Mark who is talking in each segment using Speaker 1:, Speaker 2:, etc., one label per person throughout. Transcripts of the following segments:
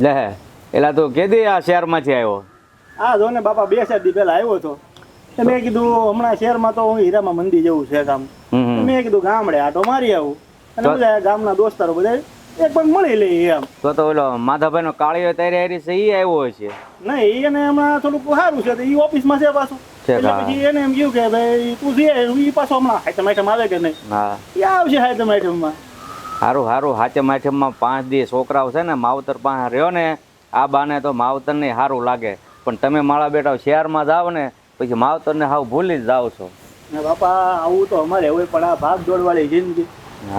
Speaker 1: લે એલા તો કેદી આ શહેરમાંથી આવ્યો?
Speaker 2: આ જો ને બાપા 2-4 દી પહેલા આવ્યો હતો. મેં કીધું હમણાં શહેરમાં તો હું હીરામાં મંદી જવું છે કામ. મેં કીધું ગામડે આટો મારી આવું અને બધા ગામના દોસ્તારો બધા એક પણ મળી લઈએ એમ.
Speaker 1: તો ઓલો માધાભાઈ નો કાળીઓ તારી હારી છે ઈ આવ્યો છે?
Speaker 2: નહીં, એને હમણાં થોડુંક સારું છે તો ઈ ઓફિસમાં છે પાછું. એટલે પછી એને એમ કહ્યું કે ભાઈ તું જે ઈ પાછો હમણાં હાથમ આઈટમ આવે કે નહીં?
Speaker 1: હા,
Speaker 2: એ આવશે હાથમ આઈટમમાં.
Speaker 1: હારું હારું. હાથમ આઠમમાં 5 દી છોકરાઓ છે ને માવતર પાસે રહ્યો ને, આ બાને તો માવતર ને સારું લાગે. પણ તમે મારા બેટા શહેરમાં જાવ ને પછી માવતર ને હાવ ભૂલી જ જાવ છો.
Speaker 2: બાપા આવું તો અમારે હોય, પણ આ ભાગ દોડ વાળી જિંદગી,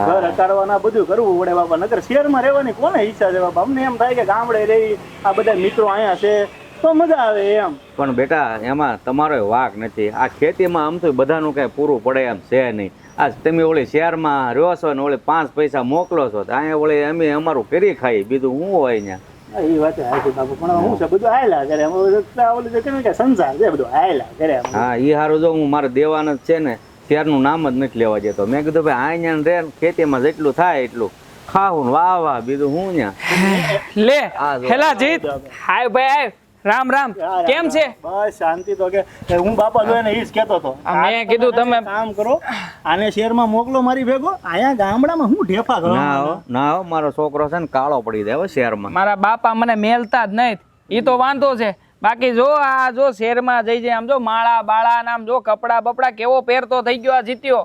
Speaker 2: ઘર હટાડવાના બધું કરવું પડે બાપા. નકર શહેરમાં રહેવાની કોને ઈચ્છા છે બાપા? અમને એમ થાય કે ગામડે રહી, આ બધા મિત્રો અહીંયા છે તો મજા આવે એમ. પણ
Speaker 1: બેટા એમાં તમારો વાંક નથી. આ ખેતીમાં આમ તો બધાનું કઈ પૂરું પડે એમ છે નહીં. આ તમે ઓલી શહેરમાં રહ્યો છો ને ઓલી 5 પૈસા મોકલો છો, અહીંયા ઓલી અમે અમારું કરી ખાઈ, બીજું શું હોય અહીંયા?
Speaker 2: એ વાત હાચી બાપુ, પણ હું છે બધું આયલા કરે ઓલું જે કે સંસાર છે બધું આયલા કરે.
Speaker 1: હા, ઈ હારું. જો હું મારે દેવાના જ છે ને, શહેરનું નામ જ નથી લેવા જતો. મેં કીધું ભાઈ અહીંયા રે ખેતીમાં જેટલું થાય એટલું ખાવું વાહ વાહ, બીજું હું ત્યાં
Speaker 3: લે હેલા જીત. હાય ભાઈ, રામ રામ. કેમ છે?
Speaker 2: બસ શાંતિ. તો કે હું બાપા જોઈને ઈ જ કહેતો હતો.
Speaker 3: મેં કીધું તમે
Speaker 2: કામ કરો, આને શહેરમાં મોકલો મારી ભેગો. અહીંયા ગામડામાં હું ઢેફા કરો.
Speaker 1: ના હો, મારો છોકરો છે ને કાળો પડી જાય શહેરમાં.
Speaker 3: મારા બાપા મને મેલતા જ નહીં, ઈ તો વાંધો છે. બાકી જો આ જો શહેરમાં જઈ જાય આમ જો માળા બાળા નામ જો કપડા બપડા કેવો પહેરતો થઈ ગયો આ જીત્યો.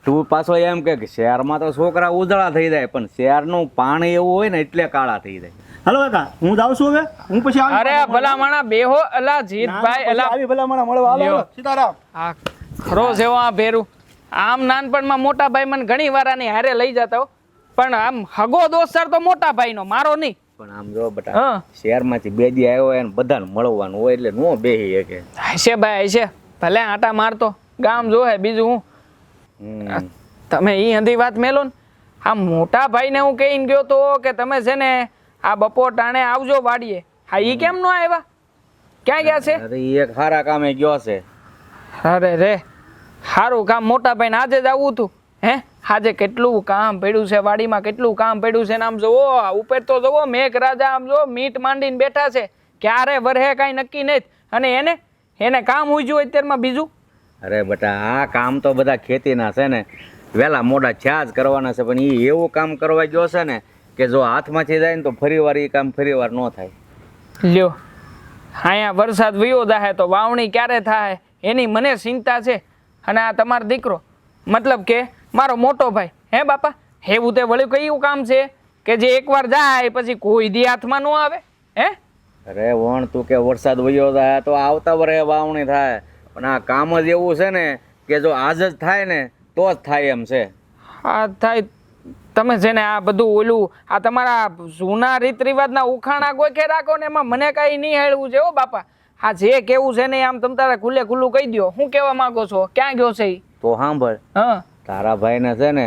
Speaker 1: તું પાછો એમ કે શહેરમાં તો છોકરા ઉજળા થઈ જાય, પણ શહેરનું પાણી એવું હોય ને એટલે કાળા થઈ જાય.
Speaker 2: હાલો કાકા, હું જાઉં છું હવે. હું પછી
Speaker 3: અરે ભલા માણા બેહો. અલા જીતભાઈ, અલા
Speaker 2: આવી ભલા માણા મળવા આવો. સીતારામ.
Speaker 3: આ ખરો જેવો આ ભેરું. આમ નાનપણમાં મોટા ભાઈ મને ઘણી વાર આની હારે લઈ જતા હો, પણ આમ હગો દોસ્તાર તો મોટા ભાઈનો, મારો નહીં.
Speaker 1: પણ આમ જો બટા, શહેરમાંથી 2 દી આવ્યો હોય ને બધાને મળવાનું હોય એટલે નો બેહી શકે.
Speaker 3: હશે ભાઈ હશે, ભલે આટા મારતો ગામ જોહે, બીજું હું. તમે ઈ હંધી વાત મેલો ને. આ મોટા ભાઈને હું કહીને ગયો તો કે તમે છે ને આ બપોર ટાણે આવજો વાડીએ. હા, ઈ કેમ નો આવ્યા? ક્યાં ગયા છે?
Speaker 1: અરે ઈ એક સારા કામે ગયો છે.
Speaker 3: અરે રે, સારું કામ. મોટા ભાઈને આજે જ આવવું હતું. હે, આજે કેટલું કામ પડ્યું છે વાડીમાં, કેટલું કામ પડ્યું છે. આમ જોવો ઉપર તો જોવો મેઘ રાજા આમ જો મીટ માંડીને બેઠા છે. ક્યારે વરહે કાંઈ નક્કી નહીં. અને એને કામ ઉજ્યું અત્યારમાં બીજું.
Speaker 1: અરે બટા, આ કામ તો બધા ખેતીના છે ને, વહેલા મોડા છા જ કરવાના છે. પણ એ એવું કામ કરવા ગયો છે ને કે જો હાથમાંથી જાય ને તો ફરીવાર એ કામ ફરીવાર ન થાય.
Speaker 3: લ્યો, અહીંયા વરસાદ વયો જાય તો વાવણી ક્યારે થાય એની મને ચિંતા છે. અને આ તમારો દીકરો, મતલબ કે મારો મોટો ભાઈ, હે બાપા, એવું તે વળી કયું કામ છે કે જે એકવાર જાય પછી કોઈ દી હાથમાં ન આવે? હે
Speaker 1: અરે વણ તું કે વરસાદ વયો જાય તો આવતા વરે વાવણી થાય, પણ આ કામ જ એવું છે ને કે જો આજ જ થાય ને તો જ થાય એમ છે.
Speaker 3: હા થાય. તમે છે ને આ બધું ઓલું આ તમારા જૂના રીત રિવાજના ઉખાણા ગોખે રાખો ને એમાં મને કાંઈ નહીં હેળવું છે હો બાપા. હા, જે કેવું છે ને આમ તમે તારે ખુલ્લે ખુલ્લું કહી દો. શું કહેવા માંગો છો? ક્યાં ગયો છે ઈ?
Speaker 1: તો સાંભળ,
Speaker 3: હા,
Speaker 1: તારા ભાઈને છે ને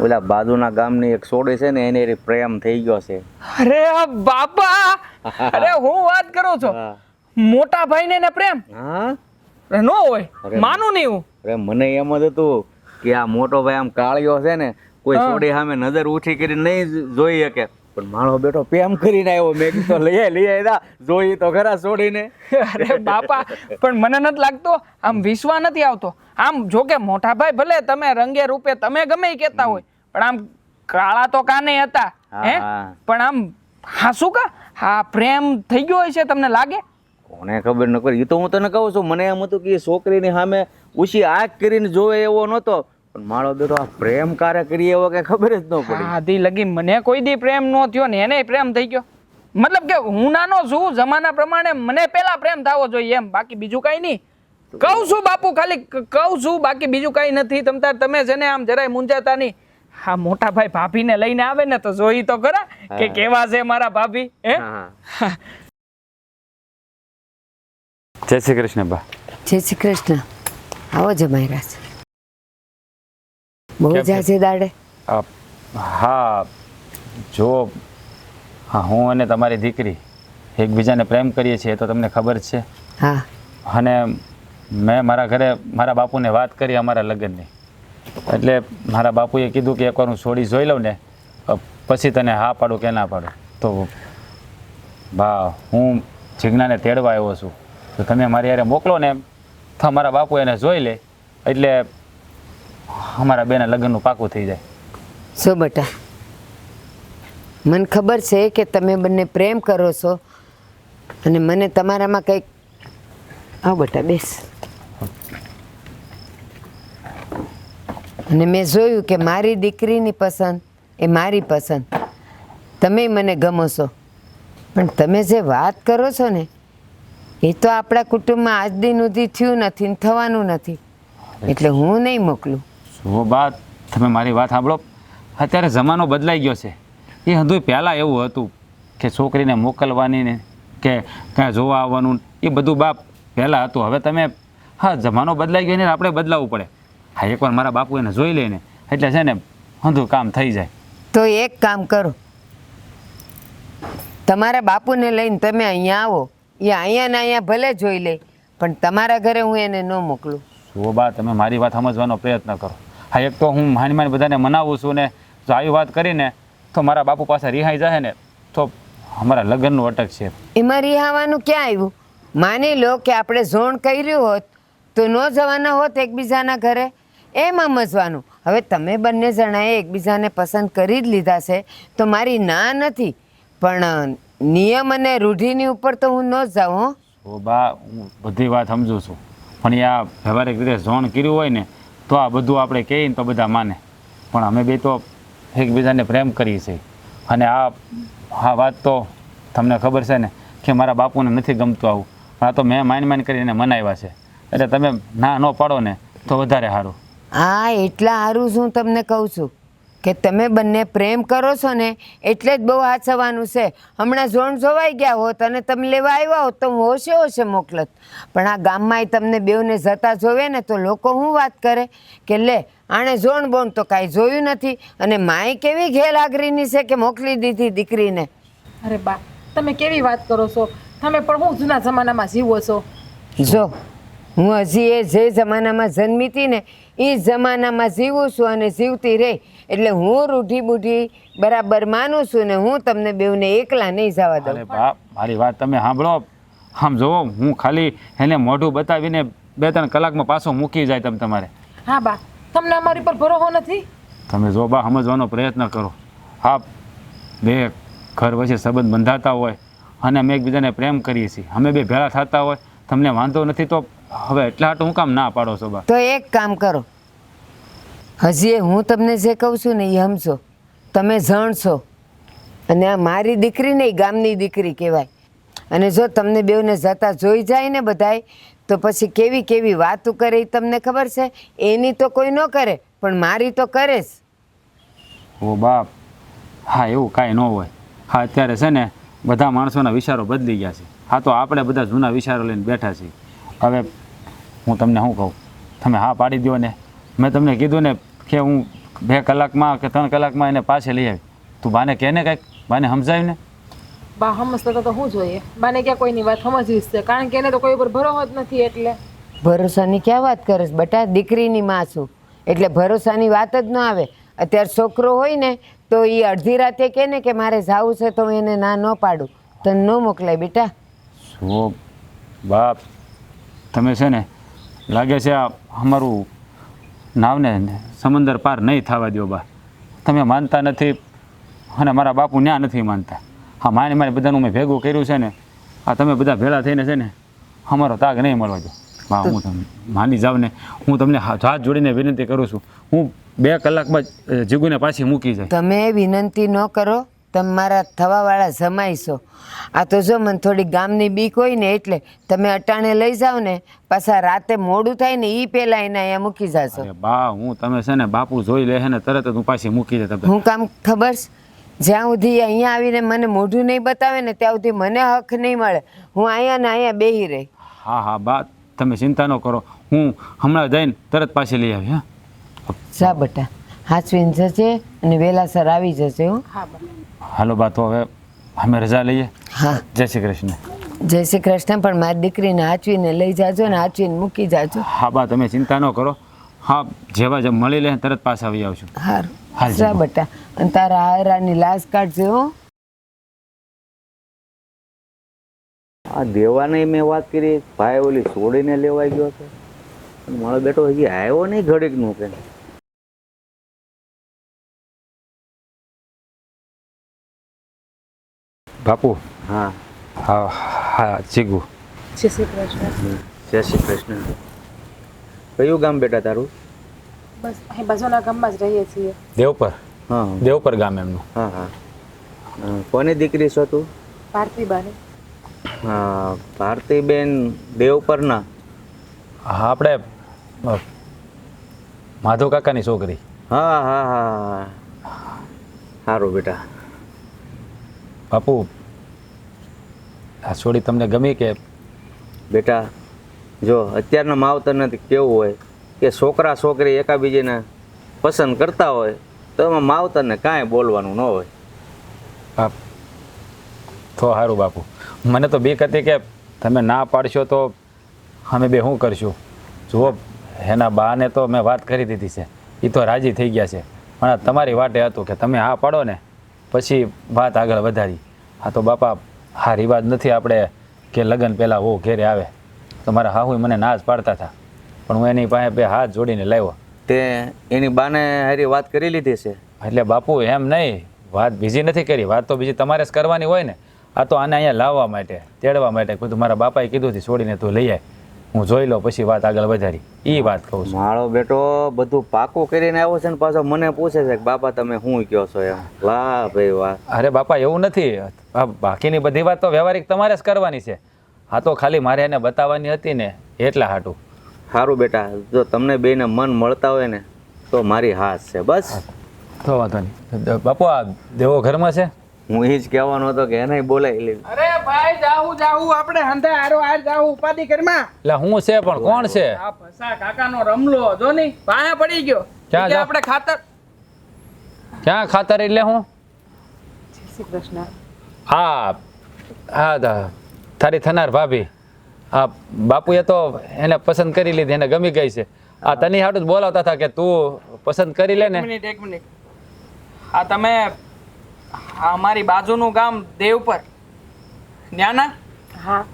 Speaker 1: ઓલા બાજુના ગામની એક છોડી છે ને એને પ્રેમ થઈ ગયો છે.
Speaker 3: અરે બાપા, અરે હું વાત કરું છો? મોટા ભાઈને ને પ્રેમ?
Speaker 1: હા,
Speaker 3: નો હોય, માનું નહીં હું.
Speaker 1: અરે મને એમ જ હતું કે આ મોટો ભાઈ આમ કાળિયો છે ને, કોઈ છોડી સામે નજર ઉઠી કરીને નહીં જોઈ શકે, પણ મારો બેટો પ્રેમ કરીને આવ્યો. મેં કીધું લઈ જોઈ તો ખરા છોડીને.
Speaker 3: અરે બાપા, પણ મને નથી લાગતો, આમ વિશ્વાસ નથી આવતો. આમ જો કે મોટા ભાઈ ભલે તમે રંગે રૂપે તમે ગમે એ કહેતા હોય, પણ આમ કાળા તો કાને હતા. હે, પણ આમ હાસુ કા હા પ્રેમ થઈ ગયો હોય છે તમને લાગે?
Speaker 1: કોને ખબર ન કરી. એ તો હું તને કહું છું, મને એમ હતું કે છોકરીની સામે ઉછી આંખ કરીને જોવે એવો નહોતો, પણ મારો બેટો આ પ્રેમ કાર્ય કરી એવો કે ખબર જ ન પડી.
Speaker 3: આધી લગી મને કોઈ દી પ્રેમ નો થયો ને એને પ્રેમ થઈ ગયો. મતલબ કે હું નાનો છું, જમાના પ્રમાણે મને પેલા પ્રેમ થવો જોઈએ એમ, બાકી બીજું કઈ નહીં. કહું છું બાપુ, ખાલી કહું છું, બાકી બીજું કઈ નથી. તમે છે ને આમ જરાય મૂંઝાતા નહીં. હા, મોટા ભાઈ ભાભીને લઈને આવે ને તો જોઈ તો ખરા કે કેવા છે મારા ભાભી. હે,
Speaker 1: જય શ્રી કૃષ્ણ બા.
Speaker 4: જય શ્રી કૃષ્ણ. આવો જમાઈ રાજ. બહુ જાજે દાડે.
Speaker 5: હા જો, હા હું અને તમારી દીકરી એકબીજાને પ્રેમ કરીએ છીએ તો તમને ખબર જ છે.
Speaker 4: હા.
Speaker 5: અને મેં મારા ઘરે મારા બાપુને વાત કરી અમારા લગ્નની, એટલે મારા બાપુએ કીધું કે એકવાર હું છોડી જોઈ લઉં ને પછી તને હા પાડું કે ના પાડું. તો બા હું જીજ્ઞાને તેડવા આવ્યો છું, તો તમે મારી યારે મોકલો ને એમ તો અમારા બાપુ એને જોઈ લે એટલે અમારા બેના લગ્નનું પાકું થઈ જાય.
Speaker 4: શું બેટા, મને ખબર છે કે તમે બંને પ્રેમ કરો છો અને મને તમારામાં કંઈક. આવ બેટા બેસ. અને મેં જોયું કે મારી દીકરીની પસંદ એ મારી પસંદ. તમે મને ગમો છો, પણ તમે જે વાત કરો છો ને એ તો આપણા કુટુંબમાં આજ દિન સુધી થયું નથી ને થવાનું નથી, એટલે હું નહીં મોકલું.
Speaker 5: જો બા તમે મારી વાત સાંભળો, અત્યારે જમાનો બદલાઈ ગયો છે. એ હંધુય પહેલાં એવું હતું કે છોકરીને મોકલવાની ને કે ક્યાં જોવા આવવાનું એ બધું બાપ પહેલાં હતું. હવે તમે હા જમાનો બદલાઈ ગયો ને આપણે બદલાવવું પડે. હા એકવાર મારા બાપુ એને જોઈ લે ને એટલે છે ને હંધું કામ થઈ જાય.
Speaker 4: તો એક કામ કરો, તમારા બાપુને લઈને તમે અહીંયા આવો. એ અહીંયા ને અહીંયા ભલે જોઈ લે, પણ તમારા ઘરે હું એને ન મોકલું.
Speaker 5: જો બા તમે મારી વાત સમજવાનો પ્રયત્ન કરો. હા એક તો હું માની બધાને મનાવું છું ને જો આવી વાત કરીને તો મારા બાપુ પાસે રિહાઈ જાય ને તો અમારા લગ્નનું અટક છે.
Speaker 4: એમાં રિહાવાનું ક્યાં આવ્યું? માની લો કે આપણે ઝોણ કર્યું હોત તો ન જવાના હોત એકબીજાના ઘરે, એમ સમજવાનું. હવે તમે બંને જણાએ એકબીજાને પસંદ કરી જ લીધા છે તો મારી ના નથી, પણ નિયમ અને રૂઢિની ઉપર તો હું ન જ જાઉં. હો
Speaker 5: તો બા હું બધી વાત સમજું છું, પણ એ આ વ્યવહારિક રીતે ઝોણ કર્યું હોય ને તો આ બધું આપણે કહીએ ને તો બધા માને, પણ અમે બે તો એકબીજાને પ્રેમ કરીએ છીએ. અને આ વાત તો તમને ખબર છે ને કે મારા બાપુને નથી ગમતું આવું, પણ આ તો મેં માન કરીને મનાવ્યા છે, એટલે તમે ના ન પાડો ને તો વધારે સારું.
Speaker 4: હા એટલા સારું શું તમને કહું છું કે તમે બંને પ્રેમ કરો છો ને એટલે જ બહુ હાચવાનું છે. હમણાં ઝોણ જોવાઈ ગયા હોત અને તમે લેવા આવ્યા હોત તો હું હોશે હોશે મોકલત, પણ આ ગામમાં તમને બેઉને જતા જોવે ને તો લોકો શું વાત કરે કે લે આણે ઝોણ બોણ તો કાંઈ જોયું નથી, અને માય કેવી ઘેલાગરીની છે કે મોકલી દીધી દીકરીને.
Speaker 6: અરે બા તમે કેવી વાત કરો છો? તમે પણ હું જૂના જમાનામાં જીવો છો.
Speaker 4: જો હું હજી એ જે જમાનામાં જન્મી હતી ને એ જમાનામાં જીવું છું અને જીવતી રહી, એટલે હું રૂઢી બુઢી બરાબર માનું છું ને હું તમને બેઉને એકલા નહીં જવા દઉં.
Speaker 5: અરે બા મારી વાત તમે સાંભળો. આમ જોવો હું ખાલી એને મોઢું બતાવીને 2-3 કલાકમાં પાછો મૂકી જાય તમે તમારે.
Speaker 6: હા બા તમને અમારી પર ભરોસો નથી?
Speaker 5: તમે જો બા સમજવાનો પ્રયત્ન કરો. હા બે ઘર વચ્ચે સંબંધ બંધાતા હોય અને અમે એકબીજાને પ્રેમ કરીએ છીએ, અમે બે ભેળા થતા હોય, તમને વાંધો નથી તો હવે એટલા હાટું હું કામ ના પાડો છો બા?
Speaker 4: તો એક કામ કરો, હજી હું તમને જે કહું છું ને એ સમજો. તમે જણશો અને આ મારી દીકરી નહીં ગામની દીકરી કહેવાય, અને જો તમને બેઉને જતા જોઈ જાય ને બધાય તો પછી કેવી કેવી વાતો કરે એ તમને ખબર છે. એની તો કોઈ ન કરે પણ મારી તો કરે જ.
Speaker 5: ઓ બાપ હા એવું કાંઈ ન હોય. હા અત્યારે છે ને બધા માણસોના વિચારો બદલી ગયા છે. હા તો આપણે બધા જૂના વિચારો લઈને બેઠા છીએ. હવે હું તમને શું કહું, તમે હા પાડી દો ને. મેં તમને કીધું ને કે હું 2 કલાકમાં કે 3 કલાકમાં એને પાછે લઈ આવી. તું બાને કહે ને કાંઈક, બાને સમજાવી ને.
Speaker 6: બા સમજતા તો શું જોઈએ? બાને ક્યાં કોઈની વાત સમજવી છે, કારણ કે એને તો કોઈ ઉપર ભરોસો જ નથી. એટલે
Speaker 4: ભરોસાની ક્યાં વાત કરે છે બટા? દીકરીની માં છું એટલે ભરોસાની વાત જ ન આવે. અત્યારે છોકરો હોય ને તો એ અડધી રાતે કહે ને કે મારે જવું છે તો હું એને ના ન પાડું, તને ન મોકલાય બેટા.
Speaker 5: શું બાપ તમે છે ને લાગે છે આ અમારું નાવને સમંદર પાર નહીં થવા દો બા. તમે માનતા નથી અને મારા બાપુ ન્યા નથી માનતા. હા મારી બધાનું મેં ભેગું કર્યું છે ને, આ તમે બધા ભેળા થઈને છે ને અમારો તાગ નહીં મળવા દો બા. હું તમને માની જાઉં ને હું તમને હાથ જોડીને વિનંતી કરું છું, હું 2 કલાકમાં જીગુને પાછી મૂકી જાય.
Speaker 4: તમે વિનંતી ન કરો, તમે મારા થવાવાળા જમાઈ છો. આ તો જો મને થોડી ગામની બીક હોય ને એટલે તમે અટાણે લઈ જાઓ ને પાછા રાતે મોડું થાય ને એ પહેલાં એને અહીંયા મૂકી જાશો.
Speaker 5: અરે બા હું તમે છે ને બાપુ જોઈ લે છે ને તરત જ હું પાછી મૂકી જાય તમે.
Speaker 4: હું કામ ખબર છે? જ્યાં સુધી અહીંયા આવીને મને મોઢું નહીં બતાવે ને ત્યાં સુધી મને હક નહીં મળે. હું અહીંયા ને અહીંયા બેહી રહી.
Speaker 5: હા હા બા તમે ચિંતા ન કરો, હું હમણાં જઈને તરત પાછી લઈ આવી. હા
Speaker 4: જા બટા, હાચવીને જશે અને વહેલાસર આવી જશે. હું
Speaker 6: હા બા.
Speaker 5: હાલો બા તો હવે અમે રજા લઈએ.
Speaker 4: હા
Speaker 5: જય શ્રી કૃષ્ણ.
Speaker 4: જય શ્રી કૃષ્ણ. પણ મારી દીકરીને હાચવીને લઈ જાજો ને હાચવીને મૂકી જાજો.
Speaker 5: હા બા તમે ચિંતા ન કરો. હા જેવા જેમ મળી લે તરત પાછા આવી આવશું.
Speaker 4: સારું
Speaker 5: હાલ
Speaker 4: જા બટા, અને તારા હારાની લાશ કાઢજો. હો
Speaker 1: આ દેવાની મેં વાત કરી, ભાઈ ઓલી છોડીને લેવાઈ ગયો છે, અને મારો બેટો હજી આવ્યો નહીં ઘડીકનું કે.
Speaker 5: બાપુ
Speaker 1: હા,
Speaker 5: હા હા જીગુ.
Speaker 6: જય શ્રી કૃષ્ણ.
Speaker 1: જય શ્રી કૃષ્ણ. કયું ગામ બેટા તારું?
Speaker 6: બસ અહીં બાજુના ગામમાં જ રહીએ છીએ.
Speaker 5: દેવપર.
Speaker 1: હા
Speaker 5: દેવપર ગામ એમનું.
Speaker 1: હા હા. કોની દીકરી છો તું?
Speaker 6: ભારતીબાની.
Speaker 1: હા, ભારતીબેન દેવપરના.
Speaker 5: હા આપણે માધવ કાકાની છોકરી.
Speaker 1: હા હા હા, સારું બેટા.
Speaker 5: બાપુ આ છોડી તમને ગમી કે?
Speaker 1: બેટા જો અત્યારના માવતરને તો કેવું હોય કે છોકરા છોકરી એકાબીજીને પસંદ કરતા હોય તો એમાં માવતરને કાંઈ બોલવાનું ન હોય.
Speaker 5: બાપ તો સારું બાપુ. મને તો બીક હતી કે તમે ના પાડશો તો અમે બે શું કરશું. જુઓ એના બાને તો મેં વાત કરી દીધી છે, એ તો રાજી થઈ ગયા છે, પણ આ તમારી વાટે હતું કે તમે હા પાડો ને પછી વાત આગળ વધારી. હા તો બાપા હા રિવાજ નથી આપણે કે લગ્ન પહેલાં ઓ ઘેરે આવે. તમારા હાહુ મને ના જ પાડતા હતા, પણ હું એની પાસે બે હાથ જોડીને લાવ્યો.
Speaker 1: તે એની બાને હારી વાત કરી લીધી છે?
Speaker 5: એટલે બાપુ એમ નહીં, વાત બીજી નથી કરી, વાત તો બીજી તમારે જ કરવાની હોય ને. આ તો આને અહીંયા લાવવા માટે, તેડવા માટે કીધું, મારા બાપાએ કીધું હતી છોડીને તું લઈ આય, હું જોઈ લો પછી વાત આગળ વધારી. એ વાત કહું છું.
Speaker 1: મારો બેટો બધું પાકું કરીને આવ્યો છે ને પાછો મને પૂછે છે કે બાપા તમે શું કહો છો એમ. વાહ ભાઈ વાહ.
Speaker 5: અરે બાપા એવું નથી, આ બાકીની બધી વાત તો વ્યવહારિક તમારે જ કરવાની છે. હા તો ખાલી મારે એને બતાવવાની હતી ને એટલા હાટું.
Speaker 1: સારું બેટા, જો તમને બેને મન મળતા હોય ને તો મારી હાથ છે બસ.
Speaker 5: તો વાંધો નહીં. બાપુ આ દેવો ઘરમાં છે?
Speaker 1: હું એ જ કહેવાનો હતો કે એને બોલાવી લેવી.
Speaker 3: અરે ભાઈ જાવું આપણે હંધે હારો હાર જાવું ઉપાધિ કરમાં.
Speaker 5: એટલે હું છે પણ કોણ છે?
Speaker 3: આ ભસા કાકાનો રમલો જો ની પાયા પડી ગયો.
Speaker 5: ક્યાં
Speaker 3: કે
Speaker 5: જા?
Speaker 3: આપણે ખાતર
Speaker 5: ક્યાં ખાતર એટલે હું?
Speaker 6: જય શ્રી કૃષ્ણ.
Speaker 5: હા હા તારી થનાર ભાભી. હા બાપુએ તો એને પસંદ કરી લીધી, એને ગમી ગઈ છે. આ તની હાટું જ બોલાવતા હતા કે તું પસંદ કરી લે ને.
Speaker 3: એક મિનિટ. આ તમે આ અમારી બાજુનું ગામ દેવપર ન્યાના?
Speaker 6: હા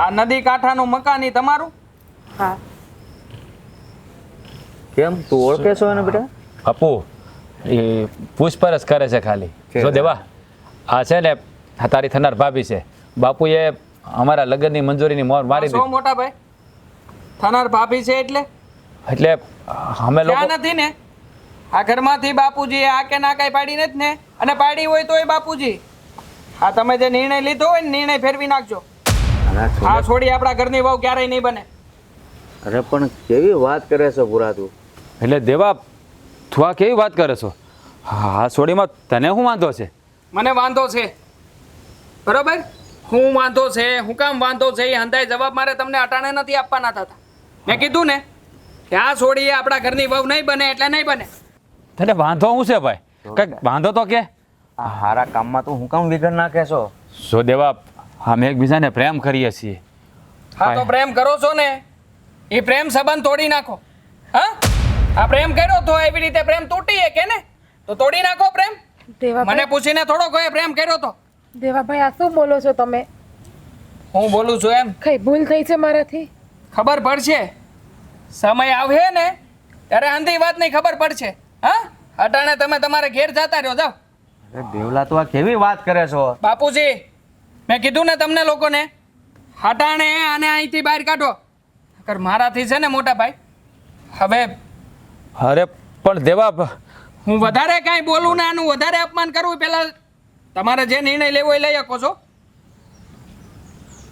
Speaker 3: આ નદી કાંઠાનું મકાન ઈ તમારું?
Speaker 6: હા.
Speaker 1: કેમ તું ઓળખે છો એને બેટા?
Speaker 5: બાપુ એ પૂછપરછ કરે છે ખાલી. જો દેવા આ છે ને આ તારી થનાર ભાભી છે. બાપુએ અમારા લગ્નની મંજૂરીની મોહર મારી
Speaker 3: સો
Speaker 5: દીધી.
Speaker 3: મોટા ભાઈ થનાર ભાભી છે એટલે
Speaker 5: એટલે અમે લોકો
Speaker 3: ક્યાં નથી ને આ ઘરમાંથી બાપુજી આ કે ના કાંઈ પાડી નથી ને, અને પાડી હોય તોય બાપુજી આ તમે જે નિર્ણય લીધો હોય ને નિર્ણય ફેરવી નાખજો. આ છોડી આપણા ઘરની વહુ ક્યારેય નહીં બને.
Speaker 1: અરે પણ કેવી વાત કરે છે પૂરા તું.
Speaker 5: એટલે દેવા તું આ કેવી વાત કરે છો? હા છોડીમાં તને શું વાંધો છે?
Speaker 3: મને વાંધો છે બરોબર. હું વાંધો છે, હું કામ વાંધો છે એ હંધાય જવાબ મારે તમને અટાણે નથી આપવાના થતા. મેં કીધું ને કે આ છોડી આપણા ઘરની વહુ નહીં બને એટલે નહીં બને.
Speaker 5: તને વાંધો શું છે ભાઈ? કંઈક વાંધો તો કે.
Speaker 1: આ હારા કામમાં તું હું કામ વિઘન નાખે છો?
Speaker 5: જો દેવા અમે એકબીજાને પ્રેમ કરીએ છીએ.
Speaker 3: હા તો પ્રેમ કરો છો ને એ પ્રેમ સંબંધ તોડી નાખો. હા આ પ્રેમ કર્યો તો એવી રીતે પ્રેમ તૂટી કે ને તો તોડી નાખો પ્રેમ. મને
Speaker 6: દેવાભાઈ
Speaker 3: પૂછીને થોડો કોઈ પ્રેમ કર્યો તો.
Speaker 6: દેવાભાઈ આ શું બોલો છો તમે?
Speaker 3: હું બોલું છું એમ
Speaker 6: કઈ ભૂલ થઈ છે મારાથી?
Speaker 3: ખબર પડશે, સમય આવશે ને ત્યારે આંધી વાત નહીં ખબર પડશે. હા અટાણે તમે તમારે ઘેર જતા રહ્યો જાઓ.
Speaker 1: અરે દેવલા તું આ કેવી વાત કરે છો?
Speaker 3: બાપુજી મેં કીધું ને તમને લોકોને હટાણે આને અહીંથી બહાર કાઢો. અગર મારાથી છે ને મોટા ભાઈ હવે
Speaker 5: અરે પણ દેવા
Speaker 3: હું વધારે કાંઈ બોલું ને આનું વધારે અપમાન કરવું પહેલા તમારે જે નિર્ણય લેવો એ લઈ શકો છો.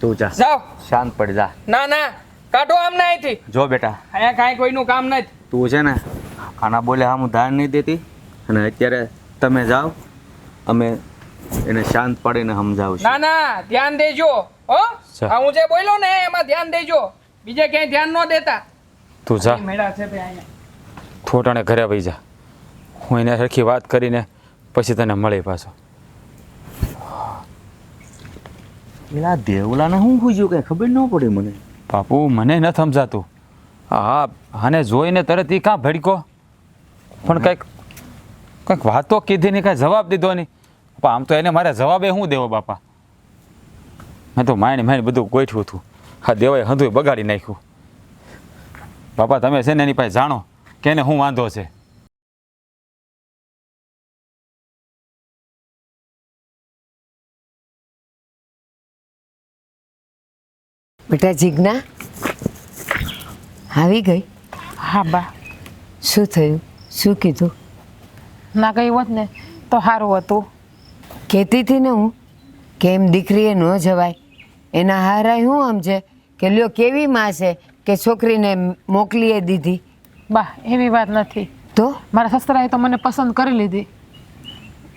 Speaker 1: તું જા,
Speaker 3: જાઓ.
Speaker 1: શાંત પડ જા.
Speaker 3: ના ના કાઢો આમને અહીંથી.
Speaker 1: જો બેટા
Speaker 3: અહીંયા કાંઈ કોઈનું કામ નથી.
Speaker 1: તું છે ને આના બોલે હા હું ધાર નહીં દેતી, અને અત્યારે તમે જાઓ, અમે એને શાંત પાડીને સમજાવું છું.
Speaker 3: ના ના ધ્યાન દેજો હો. આ હું જે બોલ્યો ને એમાં ધ્યાન દેજો, બીજે ક્યાંય ધ્યાન ન દેતા.
Speaker 5: તું જા,
Speaker 3: મેળા છે ભાઈ અહીંયા.
Speaker 5: થોટાણે ઘરે વહી જા. હું એને સરખી વાત કરીને પછી તને મળી પાછો.
Speaker 1: પેલા દેવલાને શું પૂછ્યું કઈ ખબર ન પડી મને.
Speaker 5: બાપુ મને ન સમજાતું. હા આને જોઈને તરત એ કાં ભડકો, પણ કંઈક વાતો કીધી નહીં, કાંઈ જવાબ દીધો નહીં. આમ તો એને મારે જવાબે શું દેવો બાપા? મેં તો માણી બધું ગોઠવ્યું હતું. હા દેવાએ હંધુય બગાડી નાખ્યું. બાપા તમે છે ને એની પાસે જાણો કે એને શું વાંધો છે.
Speaker 4: બેટા જીજ્ઞા આવી ગઈ.
Speaker 6: હા બા,
Speaker 4: શું થયું? શું કીધું?
Speaker 6: ના ગઈ હોત ને તો સારું હતું.
Speaker 4: કહેતી હતી ને હું કે એમ દીકરીએ ન જવાય. એના હારાય હું સમજે કે લ્યો કેવી માં છે કે છોકરીને મોકલીએ દીધી.
Speaker 6: બા એવી વાત નથી.
Speaker 4: તો
Speaker 6: મારા સસરાએ તો મને પસંદ કરી લીધી.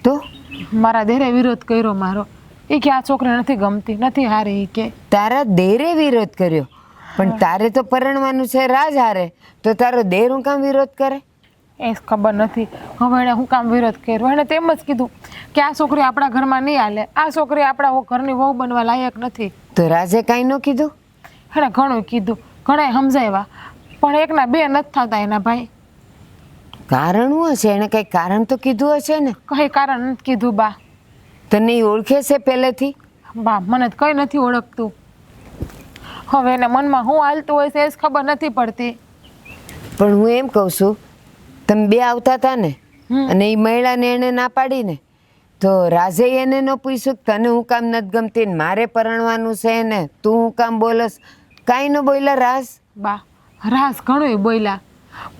Speaker 4: તો
Speaker 6: મારા દેરે વિરોધ કર્યો મારો. એ કે આ છોકરી નથી ગમતી, નથી હારી. એ કે
Speaker 4: તારા દેરે વિરોધ કર્યો, પણ તારે તો પરણવાનું છે રાજ હારે, તો તારો દેર હું કામ વિરોધ કરે?
Speaker 6: એ ખબર નથી હવે એણે હું કામ વિરોધ કર્યો. એણે તેમ જ કીધું કે આ છોકરી આપણા ઘરમાં નહીં હાલે, આ છોકરી આપણા ઘરની વહુ બનવા લાયક નથી.
Speaker 4: તો રાજે કાંઈ ન કીધું?
Speaker 6: એણે ઘણું કીધું, ઘણા સમજાવ્યા, પણ એકના બે નથી થતા એના ભાઈ.
Speaker 4: કારણ શું હશે? એને કંઈ કારણ તો કીધું હશે ને?
Speaker 6: કઈ કારણ નથી કીધું બા.
Speaker 4: તને ઈ ઓળખે છે પહેલેથી?
Speaker 6: બા મને તો કઈ નથી ઓળખતું. હવે એને મનમાં શું હાલતું હોય છે એ જ ખબર નથી પડતી.
Speaker 4: પણ હું એમ કહું છું, તમે બે આવતા હતા ને અને એ મહિલાને એને ના પાડી ને, તો રાજે એને ન પૂછ્યું કે તને હું કામ નથી ગમતી ને મારે પરણવાનું છે ને તું હું કામ બોલસ? કાંઈ ન બોલ્યા રાજ?
Speaker 6: બા રાસ ઘણું બોલ્યા,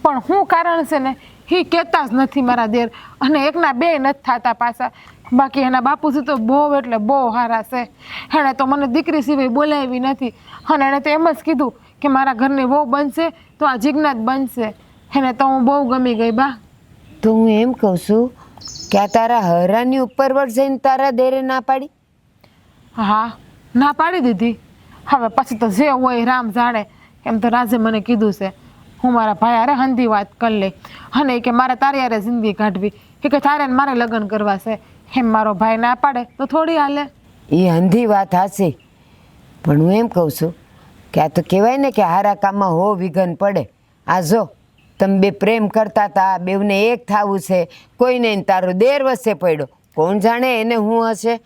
Speaker 6: પણ શું કારણ છે ને એ કહેતા જ નથી મારા દેર. અને એકના બે નથી થતા પાછા. બાકી એના બાપુજી તો બહુ એટલે બહુ સારા છે. એણે તો મને દીકરી સિવાય બોલાવી નથી. અને એણે તો એમ જ કીધું કે મારા ઘરની વહુ બનશે તો આ જીજ્ઞા જ બનશે. એને તો હું બહુ ગમી ગઈ બા.
Speaker 4: તો હું એમ કહું છું કે આ તારા હરાની ઉપર વળ જઈને તારા દેરે ના પાડી?
Speaker 6: હા ના પાડી દીધી. હવે પછી તો જે હોય રામ જાણે. એમ તો રાજે મને કીધું છે હું મારા ભાઈ હારે હંધી વાત કરી લે, અને એ કે મારે તારી હારે જિંદગી કાઢવી, એ કે તારે ને મારે લગ્ન કરવા છે. એમ મારો ભાઈ ના પાડે તો થોડી હાલે.
Speaker 4: એ અંધી વાત હાચી, પણ હું એમ કહું છું કે આ તો કહેવાય ને કે હારા કામમાં હો વિઘન પડે. આ જો તમે બે પ્રેમ કરતા હતા, બેવને એક થવું છે, કોઈને ને તારો દેર વસે પડ્યો, કોણ જાણે એને શું હશે.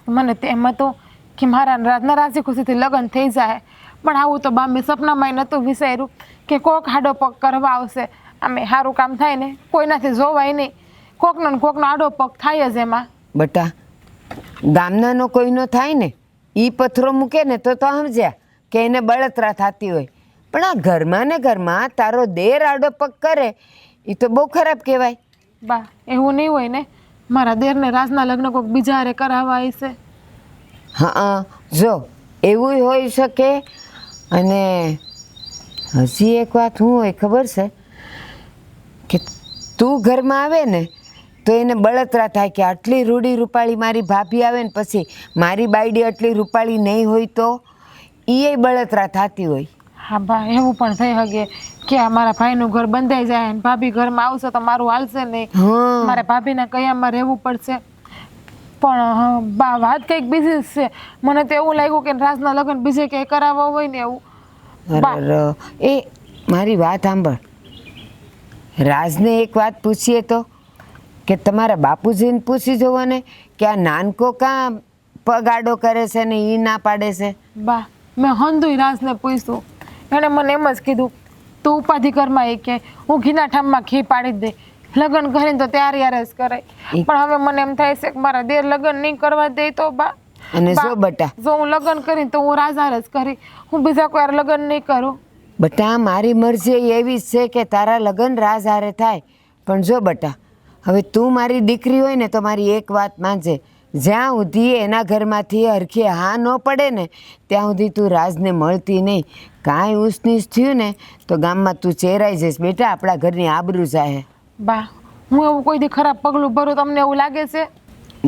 Speaker 6: મને તો એમ હતું કે મારા રાજના રાજી ખુશીથી લગ્ન થઈ જાય, પણ આવું તો બા મેં સપનામાં નહોતું વિચાર્યું કે કોક હાડો પગ કરવા આવશે. આમે સારું કામ થાય ને કોઈનાથી જોવાય નહીં, કોકનો ને કોકનો આડો પગ થાય જ એમાં.
Speaker 4: બટા ગામનાનો કોઈનો થાય ને એ પથરો મૂકે ને તો સમજ્યા કે એને બળતરા થતી હોય, પણ આ ઘરમાં ને ઘરમાં તારો દેર આડો પગ કરે એ તો બહુ ખરાબ કહેવાય.
Speaker 6: બા એવું નહીં હોય ને, મારા દેરને રાજના લગ્ન કોઈક બીજા હારે કરાવવા છે.
Speaker 4: હા જો એવું હોઈ શકે. અને હજી એક વાત શું હોય ખબર છે કે તું ઘરમાં આવે ને તો એને બળતરા થાય કે આટલી રૂડી રૂપાળી મારી ભાભી આવે ને પછી મારી બાયડી આટલી રૂપાળી નહીં હોય તો એ બળતરા થતી હોય.
Speaker 6: હા બા એવું પણ થઈ શકે કે આ મારા ભાઈનું ઘર બંધાઈ જાય ને ભાભી ઘરમાં આવશે તો મારું હાલશે નહીં.
Speaker 4: હા
Speaker 6: મારે ભાભીના કયામાં રહેવું પડશે. પણ બા વાત કંઈક બીજી જ છે. મને તો એવું લાગ્યું કે રાજના લગ્ન બીજે ક્યાંય કરાવવા હોય ને એવું.
Speaker 4: અરે એ મારી વાત સાંભળ, રાજને એક વાત પૂછીએ તો કે તમારા બાપુજીને પૂછી જોવો ને કે આ નાનકો કાં પગ આડો કરે છે ને એ ના પાડે છે.
Speaker 6: બા મેં હંધુય રાજને પૂછ્યું, એણે મને એમ જ કીધું તું ઉપાધિ ઘરમાં એ કે હું ઘીના ઠામમાં ઘી પાડી જ દે, લગ્ન કરીને તો ત્યારે યાર જ કરાય. પણ હવે મને એમ થાય છે કે મારા દેર લગ્ન નહીં કરવા દે તો બા.
Speaker 4: અને જો બટા,
Speaker 6: જો હું લગ્ન કરીને તો હું રાજાર જ કરી, હું બીજા કોઈ લગ્ન નહીં કરું.
Speaker 4: બટા મારી મરજી એવી જ છે કે તારા લગ્ન રાજ હારે થાય. પણ જો બટા, હવે તું મારી દીકરી હોય ને તો મારી એક વાત માનજે, જ્યાં સુધી એના ઘરમાંથી હરખી હા ન પડે ને ત્યાં સુધી તું રાજને મળતી નહીં. કાંઈ ઊંચનીચ થયું ને તો ગામમાં તું ચેરાઈ જઈશ બેટા, આપણા ઘરની આબરૂ જાય.
Speaker 6: બા હું એવું કોઈ દી ખરાબ પગલું ભરું તમને એવું લાગે છે?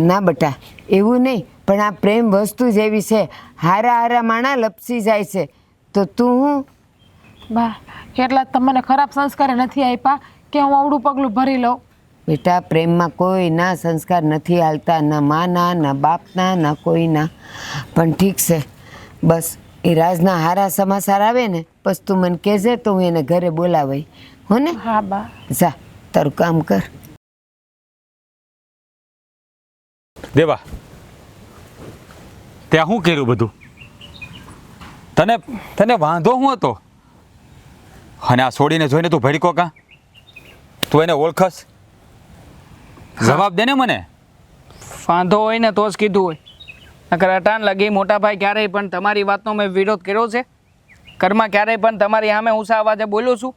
Speaker 4: ના બટા એવું નહીં, પણ આ પ્રેમ વસ્તુ જ એવી છે, હારા હારા માણા લપસી જાય છે. તો તું હું
Speaker 6: બા એટલા જ તમને ખરાબ સંસ્કાર નથી આપ્યા કે હું આવડું પગલું ભરી લઉં?
Speaker 4: બેટા પ્રેમમાં કોઈ ના સંસ્કાર નથી હાલતા, ના માના ના બાપના ના કોઈના. પણ ઠીક છે, બસ એ રાજના હારા સમાચાર આવે ને બસ તું મને કહેજે તો હું એને ઘરે બોલાવાય હો ને.
Speaker 6: હા બા.
Speaker 4: જા તારું કામ કર.
Speaker 5: દેવા ત્યાં શું કર્યું બધું? તને તને વાંધો શું હતો? અને આ છોડીને જોઈને તું ભડકો કાં? તું એને ઓળખસ? જવાબ દે ને મને.
Speaker 3: વાંધો હોય ને તો જ કીધું હોય, નકર અટાણ લગી મોટા ભાઈ ક્યારેય પણ તમારી વાતનો મેં વિરોધ કર્યો છે? ઘરમાં ક્યારેય પણ તમારી સામે ઊંચા અવાજે બોલ્યો છું?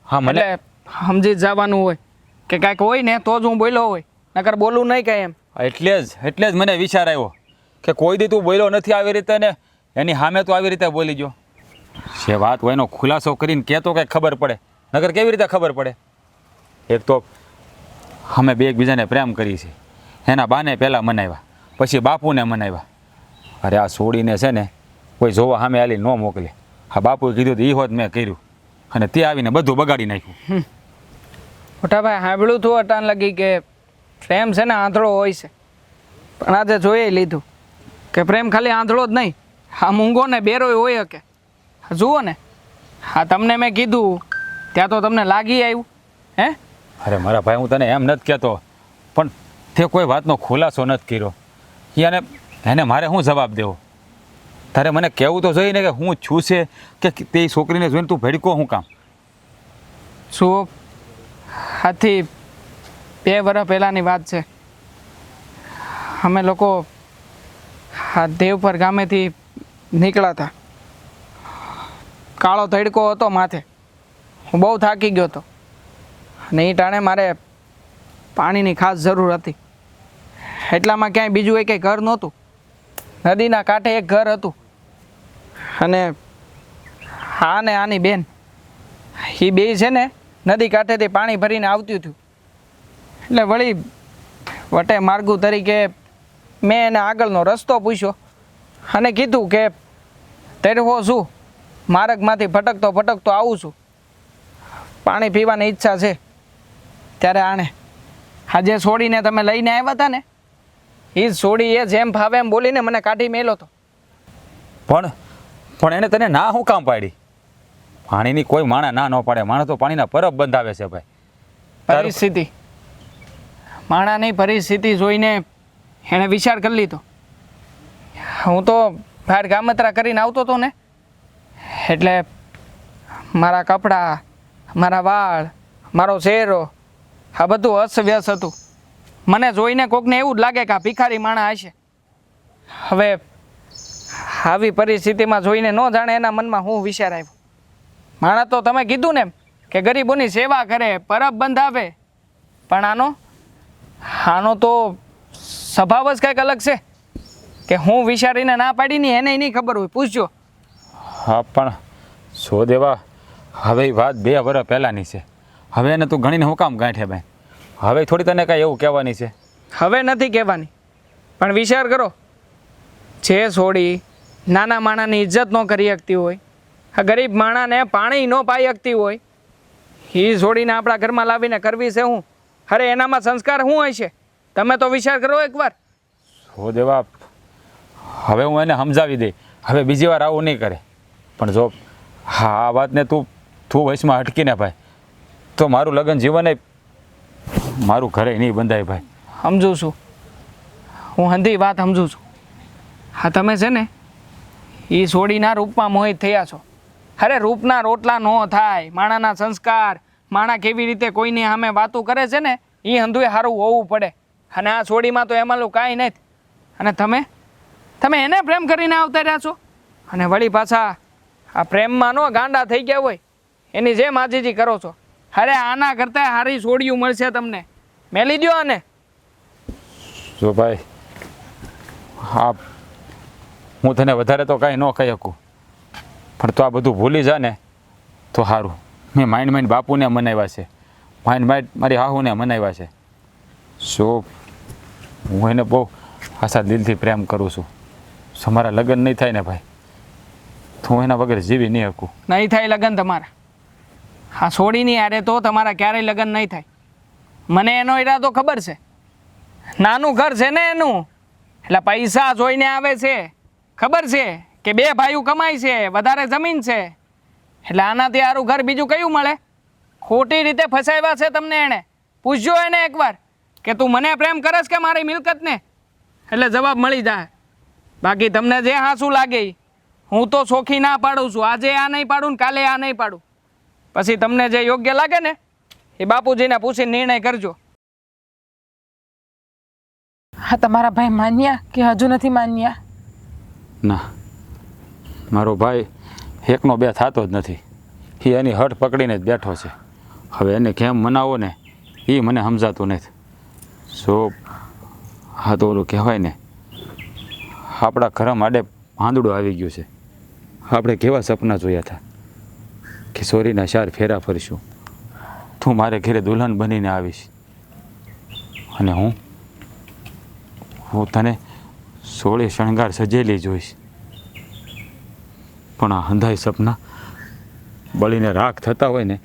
Speaker 5: હા મને
Speaker 3: એટલે સમજી જ જવાનું હોય કે કાંઈક હોય ને તો જ હું બોલ્યો હોય, નકર બોલું નહીં કંઈ એમ.
Speaker 5: એટલે જ મને વિચાર આવ્યો કે કોઈ દી તું બોલ્યો નથી આવી રીતે ને એની સામે તું આવી રીતે બોલી ગયો. જે વાત હોય એનો ખુલાસો કરીને કહેતો કંઈક ખબર પડે, નકર કેવી રીતે ખબર પડે? એક તો અમે બે એકબીજાને પ્રેમ કરી છે, એના બાને પહેલાં મનાવ્યા, પછી બાપુને મનાવ્યા. અરે આ છોડીને છે ને કોઈ જોવા સામે આલી ન મોકલે. હા બાપુએ કીધું તો એ હોત મેં કર્યું, અને તે આવીને બધું બગાડી નાખ્યું.
Speaker 3: મોટા ભાઈ સાંભળ્યું તું અટાણ લગી કે પ્રેમ છે ને આંધળો હોય છે, પણ આજે જોઈ લીધું કે પ્રેમ ખાલી આંધળો જ નહીં, આ મૂંગો ને બેરોય હોય શકે. જુઓ ને, હા તમને મેં કીધું ત્યાં તો તમને લાગી આવ્યું હે?
Speaker 5: અરે મારા ભાઈ, હું તને એમ નથી કહેતો, પણ તે કોઈ વાતનો ખુલાસો નથી કર્યો. એને મારે શું જવાબ દેવો? તારે મને કહેવું તો જોઈએ ને કે હું છું છે કે તે છોકરીને જોઈને તું ભડકો શું કામ?
Speaker 3: જુઓ, આથી 2 વર્ષ પહેલાંની વાત છે. અમે લોકો આ દેવપર ગામેથી નીકળ્યા હતા. કાળો તડકો હતો માથે, હું બહુ થાકી ગયો હતો અને એ ટાણે મારે પાણીની ખાસ જરૂર હતી. એટલામાં ક્યાંય બીજું કંઈ ઘર નહોતું. નદીના કાંઠે એક ઘર હતું અને હા ને આની બેન એ બે છે ને નદી કાંઠેથી પાણી ભરીને આવતું હતું. એટલે વળી વટે માર્ગુ તરીકે મેં એને આગળનો રસ્તો પૂછ્યો અને કીધું કે તેરવો શું, માર્ગમાંથી ભટકતો આવું છું, પાણી પીવાની ઈચ્છા છે. ત્યારે આણે આજે છોડીને તમે લઈને આવ્યા હતા ને, એ જ છોડી એ જેમ ભાવે એમ બોલીને મને કાઢી મેલો હતો.
Speaker 5: પણ એને તને ના શું કામ પાડી? પાણીની કોઈ માણા ના ન પાડે. માણસ તો પાણીના પરબ બંધાવે છે ભાઈ.
Speaker 3: પરિસ્થિતિ, માણાની પરિસ્થિતિ જોઈને એણે વિચાર કરી લીધો. હું તો બહાર ગામતરા કરીને આવતો હતો ને, એટલે મારા કપડાં, મારા વાળ, મારો ચહેરો આ બધું અસ્તવ્યસ્ત હતું. મને જોઈને કોકને એવું જ લાગે કે આ ભિખારી માણા હશે. હવે આવી પરિસ્થિતિમાં જોઈને ન જાણે એના મનમાં હું વિચાર આવ્યો. માણા તો તમે કીધું ને કે ગરીબોની સેવા કરે, પરબ બંધાવે, પણ આનો તો સ્વભાવ જ કંઈક અલગ છે કે હું વિચારીને ના પાડી ની એને નહીં ખબર હોય. પૂછજો.
Speaker 5: હા પણ સો દેવા, હવે એ વાત 2 વર્ષ પહેલાંની છે. હવે એને તું ગણીને હું કામ ગાંઠે ભાઈ? હવે થોડી તને કાંઈ એવું કહેવાની છે?
Speaker 3: હવે નથી કહેવાની, પણ વિચાર કરો, જે છોડી નાના માણાની ઇજ્જત ન કરી શકતી હોય, આ ગરીબ માણાને પાણી ન પાઈ શકતી હોય, એ છોડીને આપણા ઘરમાં લાવીને કરવી છે હું? અરે એનામાં સંસ્કાર શું હોય છે? તમે તો વિચાર કરો એકવાર.
Speaker 5: સો દેવા, હવે હું એને સમજાવી દઈ, હવે બીજી વાર આવું નહીં કરે. પણ જો હા આ વાતને તું વચમાં અટકીને ભાઈ, તો મારું લગ્ન જીવન એ મારું ઘરે નહીં બંધાય ભાઈ.
Speaker 3: સમજુ છું, હું હંધી વાત સમજુ છું. હા તમે છે ને એ છોડીના રૂપમાં મોહિત થયા છો. અરે રૂપના રોટલા ન થાય, માણાના સંસ્કાર, માણા કેવી રીતે કોઈની સામે વાતો કરે છે ને એ હંધુએ સારું હોવું પડે. અને આ છોડીમાં તો એમાં કાંઈ નથી. અને તમે એને પ્રેમ કરીને આવતા રહ્યા છો અને વળી પાછા આ પ્રેમમાં નો ગાંડા થઈ ગયા હોય એની જેમ આજીજી કરો છો. અરે આના કરતાં સારી છોડીયું મળશે તમને, મેલી દ્યો આને.
Speaker 5: જો ભાઈ, હા હું તને વધારે તો કાંઈ ન કહી શકું, પણ તો આ બધું ભૂલી જા ને તો સારું. મેં માઇન્ડ બાપુને મનાવ્યા છે, માઇન્ડ મારી હાહુને મનાવ્યા છે. સો હું એને બહુ આશા દિલથી પ્રેમ કરું છું. જો મારા લગ્ન નહીં થાય ને ભાઈ, તો હું એના વગર જીવી નહીં શકું.
Speaker 3: નહીં થાય લગ્ન તમારા, હા છોડીની યારે તો તમારા ક્યારેય લગ્ન નહીં થાય. મને એનો ઈરાદો ખબર છે. નાનું ઘર છે ને એનું, એટલે પૈસા જોઈને આવે છે. ખબર છે કે 2 ભાઈઓ કમાય છે, વધારે જમીન છે, એટલે આનાથી સારું ઘર બીજું કયું મળે? ખોટી રીતે ફસાવ્યા છે તમને એણે. પૂછજો એને એકવાર કે તું મને પ્રેમ કરસ કે મારી મિલકતને, એટલે જવાબ મળી જાય. બાકી તમને જે હાંસું લાગે ઈ. હું તો ચોખી ના પાડું છું. આજે આ નહીં પાડું ને કાલે આ નહીં પાડું. પછી તમને જે યોગ્ય લાગે ને એ બાપુજીને પૂછીને નિર્ણય કરજો.
Speaker 6: હા, તમારા ભાઈ માન્યા કે હજુ નથી માન્યા?
Speaker 5: ના, મારો ભાઈ એકનો બે થતો જ નથી. એ એની હઠ પકડીને જ બેઠો છે. હવે એને કેમ મનાવો ને એ મને સમજાતું નથી. હા તો ઓલું કહેવાય ને, આપણા ઘર માટે પાંદડું આવી ગયું છે. આપણે કેવા સપના જોયા હતા કે સોરીના 4 ફેરા ફરશું, તું મારે ઘરે દુલ્હન બનીને આવીશ અને હું તને 16 શણગાર સજેલી જોઈશ. પણ આ અંધાઈ સપના બળીને રાખ થતા હોય ને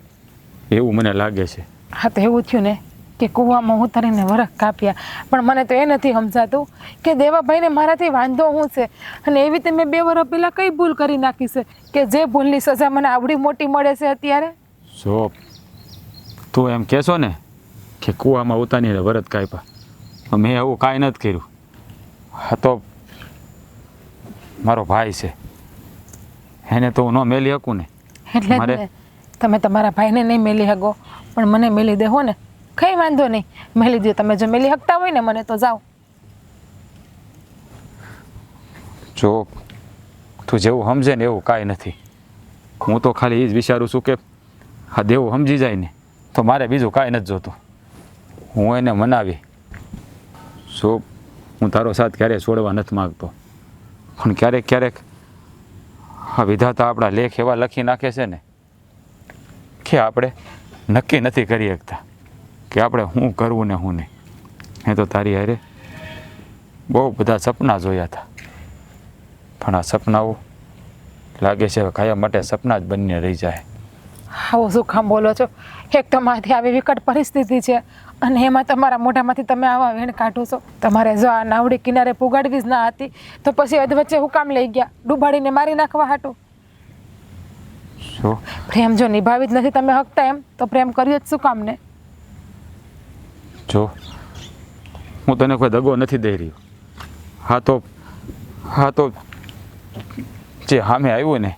Speaker 5: એવું મને લાગે છે.
Speaker 6: હા, તો એવું થયું ને કે કૂવામાં ઉતારીને વરખ કાપ્યા. પણ મને તો એ નથી સમજાતું કે દેવાભાઈને મારાથી વાંધો શું છે, અને એવી રીતે મેં 2 વર્ષ પહેલાં કઈ ભૂલ કરી નાખી છે કે જે ભૂલની સજા મને આવડી મોટી મળે છે અત્યારે?
Speaker 5: જો તું એમ કહેશો ને કે કૂવામાં ઉતારીને વરત કાપ્યા, મેં એવું કાંઈ નથી કર્યું. હા તો મારો ભાઈ છે, એને તો હું ન મેલી શકું ને.
Speaker 6: એટલે જ ને, તમે તમારા ભાઈને નહીં મેલી શકો પણ મને મેલી દેહો ને, કંઈ વાંધો નહીં, મેલી દો. તમે જો મેલી શકતા હોય ને મને તો જાઓ.
Speaker 5: જો તું જેવું સમજે ને એવું કાંઈ નથી. હું તો ખાલી એ જ વિચારું છું કે આ દેવું સમજી જાય ને તો મારે બીજું કાંઈ નથી જોતું. હું એને મનાવી. જો હું તારો સાથ ક્યારેય છોડવા નથી માગતો, પણ ક્યારેક ક્યારેક આ વિધાતા આપણા લેખ એવા લખી નાખે છે ને કે આપણે નક્કી નથી કરી શકતા કે આપણે શું કરવું ને શું નહીં. મેં તો તારી હારે બહુ બધા સપના જોયા હતા, પણ આ સપનાઓ લાગે છે કાયમ માટે સપના જ બનીને રહી જાય.
Speaker 6: આવું શું કામ બોલો છો? એક તો મારાથી આવી વિકટ પરિસ્થિતિ છે અને એમાં તમારા મોઢામાંથી તમે આવા વેણ કાઢો છો. તમારે જો આ નાવડી કિનારે પુગાડવી જ ના હતી તો પછી અધવચ્ચે હું કામ લઈ ગયા ડૂબાડીને મારી નાખવા હાટું?
Speaker 5: શું
Speaker 6: પ્રેમ જો નિભાવી જ નથી તમે હકતા એમ તો પ્રેમ કર્યો જ શું કામ ને?
Speaker 5: જો હું તને કોઈ દગો નથી દઈ રહ્યો. હા તો જે સામે આવ્યું ને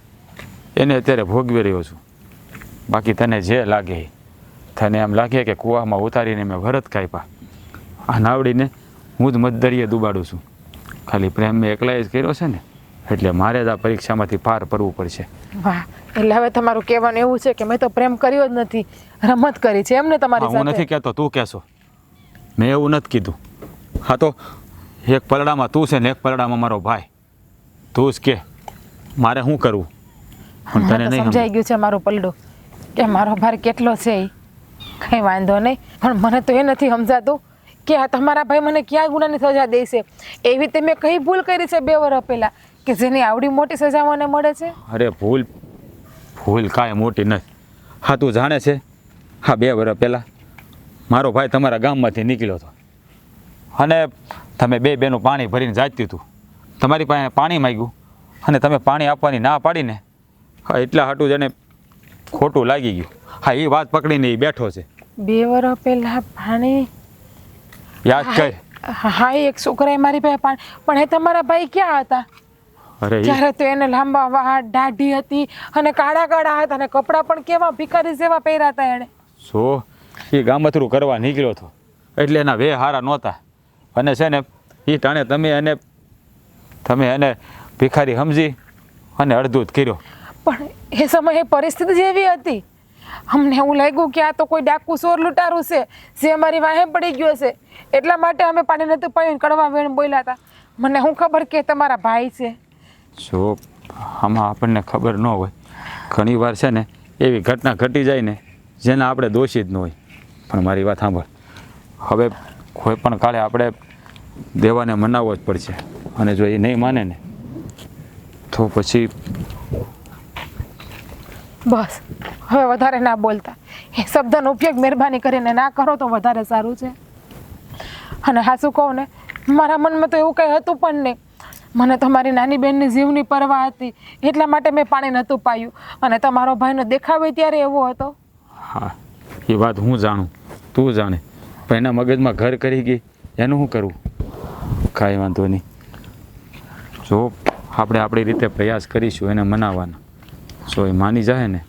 Speaker 5: એને અત્યારે ભોગવી રહ્યો છું. બાકી તને જે લાગે, તને એમ લાગે કે કૂવામાં ઉતારીને મેં વરત કાપ્યા, આ નાવડીને હું જ મધદરિયે ડૂબાડું છું. ખાલી પ્રેમ મેં એકલાએ જ કર્યો છે ને એટલે મારે જ આ પરીક્ષામાંથી પાર પડવું પડશે.
Speaker 6: વાહ, એટલે હવે તમારું કહેવાનું એવું છે કે મેં તો પ્રેમ કર્યો જ નથી, રમત કરી છે એમને તમારી
Speaker 5: હું નથી
Speaker 6: સાથે?
Speaker 5: કહેતો, તું કહેશો. મેં એવું નથી કીધું. હા તો એક પલડામાં તું છે ને એક પલડામાં મારો ભાઈ. તું જ કે મારે શું કરવું? પણ
Speaker 6: મને
Speaker 5: તને
Speaker 6: તો
Speaker 5: નહીં
Speaker 6: સમજાઈ ગયું છે મારું પલડું કે મારો ભાર કેટલો છે એ. કંઈ વાંધો નહીં, પણ મને તો એ નથી સમજાતું કે આ તમારા ભાઈ મને ક્યાં ગુનાની સજા દેશે? એવી રીતે મેં કઈ ભૂલ કરી છે 2 વર્ષ પહેલાં કે જેની આવડી મોટી સજા મને મળે છે?
Speaker 5: અરે ભૂલ કાંઈ મોટી નથી. હા તું જાણે છે, હા 2 વર્ષ પહેલાં મારો ભાઈ તમારા ગામમાંથી નીકળ્યો હતો અને તમે 2 બેનું પાણી ભરીને જાતી હતું. તમારી પાસે પાણી માંગ્યું અને તમે પાણી આપવાની ના પાડીને, હા એટલા હાટું જેને ખોટું લાગી ગયું. હા એ વાત પકડીને એ બેઠો છે.
Speaker 6: 2 વર્ષ પહેલાં પાણી?
Speaker 5: યાદ કર.
Speaker 6: હા, એક છોકરાએ મારી પાસે પાણી, પણ એ તમારા ભાઈ ક્યાં હતા?
Speaker 5: અરે
Speaker 6: ત્યારે તો એને લાંબા વાળ, દાઢી હતી અને કાળા કાળા હતા અને કપડાં પણ કેવા ભિખારી જેવા પહેર્યા હતા એણે.
Speaker 5: સો એ ગામતરું કરવા નીકળ્યો હતો એટલે એના વે હારા નહોતા અને છે ને એ ટાણે તમે એને ભિખારી સમજી અને અડધું જ કર્યો.
Speaker 6: પણ એ સમયે પરિસ્થિતિ જ એવી હતી, અમને એવું લાગ્યું કે આ તો કોઈ ડાકુ ચોર લૂંટારું છે જે અમારી વાહે પડી ગયો છે, એટલા માટે અમે પાણી નતું પાયું, કડવા વેણ બોલ્યા હતા. મને શું ખબર કે તમારા ભાઈ છે?
Speaker 5: જો આમાં આપણને ખબર ન હોય. ઘણી વાર છે ને એવી ઘટના ઘટી જાય ને જેના આપણે દોષી જ ન હોય. પણ મારી વાત સાંભળ, હવે કોઈ પણ કાળે આપણે દેવાને મનાવવો જ પડશે અને જો એ નહીં માને ને તો પછી
Speaker 6: બસ હવે વધારે ના બોલતા. એ શબ્દનો ઉપયોગ મહેરબાની કરીને ના કરો તો વધારે સારું છે. અને હાચું કહું ને, મારા મનમાં તો એવું કંઈ હતું પણ નહીં. મને તો મારી નાની બહેનની જીવની પરવા હતી એટલા માટે મેં પાણી નહોતું પાયું અને તમારો ભાઈનો દેખાવ ત્યારે એવો હતો.
Speaker 5: હા એ વાત હું જાણું, તું જાણે, પણ એના મગજમાં ઘર કરી ગઈ એનું શું કરવું? કાંઈ વાંધો નહીં. જો આપણે આપણી રીતે પ્રયાસ કરીશું એને મનાવવાનો, જો એ માની જાય ને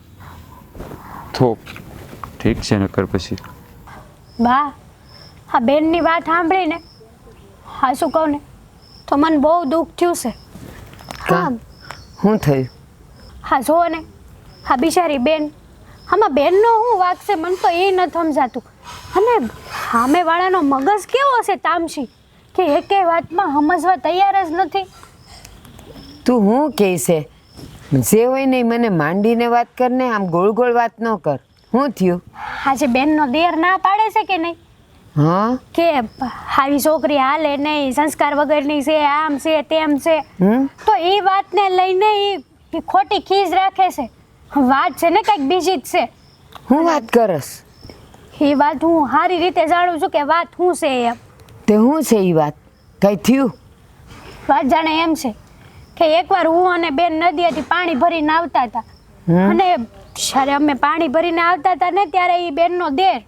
Speaker 5: તો ઠીક છે, નકર પછી
Speaker 7: બા આ બેનની વાત સાંભળીને હા શું કહું ને તો મને બહુ દુઃખ થયું છે. હા
Speaker 4: શું થયું?
Speaker 7: હા જુઓ ને હા બિચારી બેન, આમાં બેનનો શું વાંક છે મને તો એ નથી સમજાતું. અને સામેવાળાનો મગજ કેવો હશે તામસી કે એકે વાતમાં સમજવા તૈયાર જ નથી.
Speaker 4: તું શું કહે છે? જે હોય ને ઈ મને માંડીને વાત કર ને, આમ ગોળ ગોળ વાત ન કર. શું થયું?
Speaker 7: આજે બેનનો દેર ના પાડે છે કે નહીં
Speaker 4: હા
Speaker 7: કે આવી છોકરી હાલે નહીં, સંસ્કાર વગરની છે, આમ છે તેમ છે, તો એ વાતને લઈને એ ખોટી ખીજ રાખે છે. વાત છે ને કંઈક બીજી જ છે.
Speaker 4: હું વાત કરસ?
Speaker 7: એ વાત હું સારી રીતે જાણું છું કે વાત શું છે એમ.
Speaker 4: તે શું છે એ વાત? કઈ થયું?
Speaker 7: વાત જાણે એમ છે કે એકવાર હું અને બેન નદીએથી પાણી ભરીને આવતા હતા, અને જ્યારે અમે પાણી ભરીને આવતા હતા ને ત્યારે એ બેનનો દેર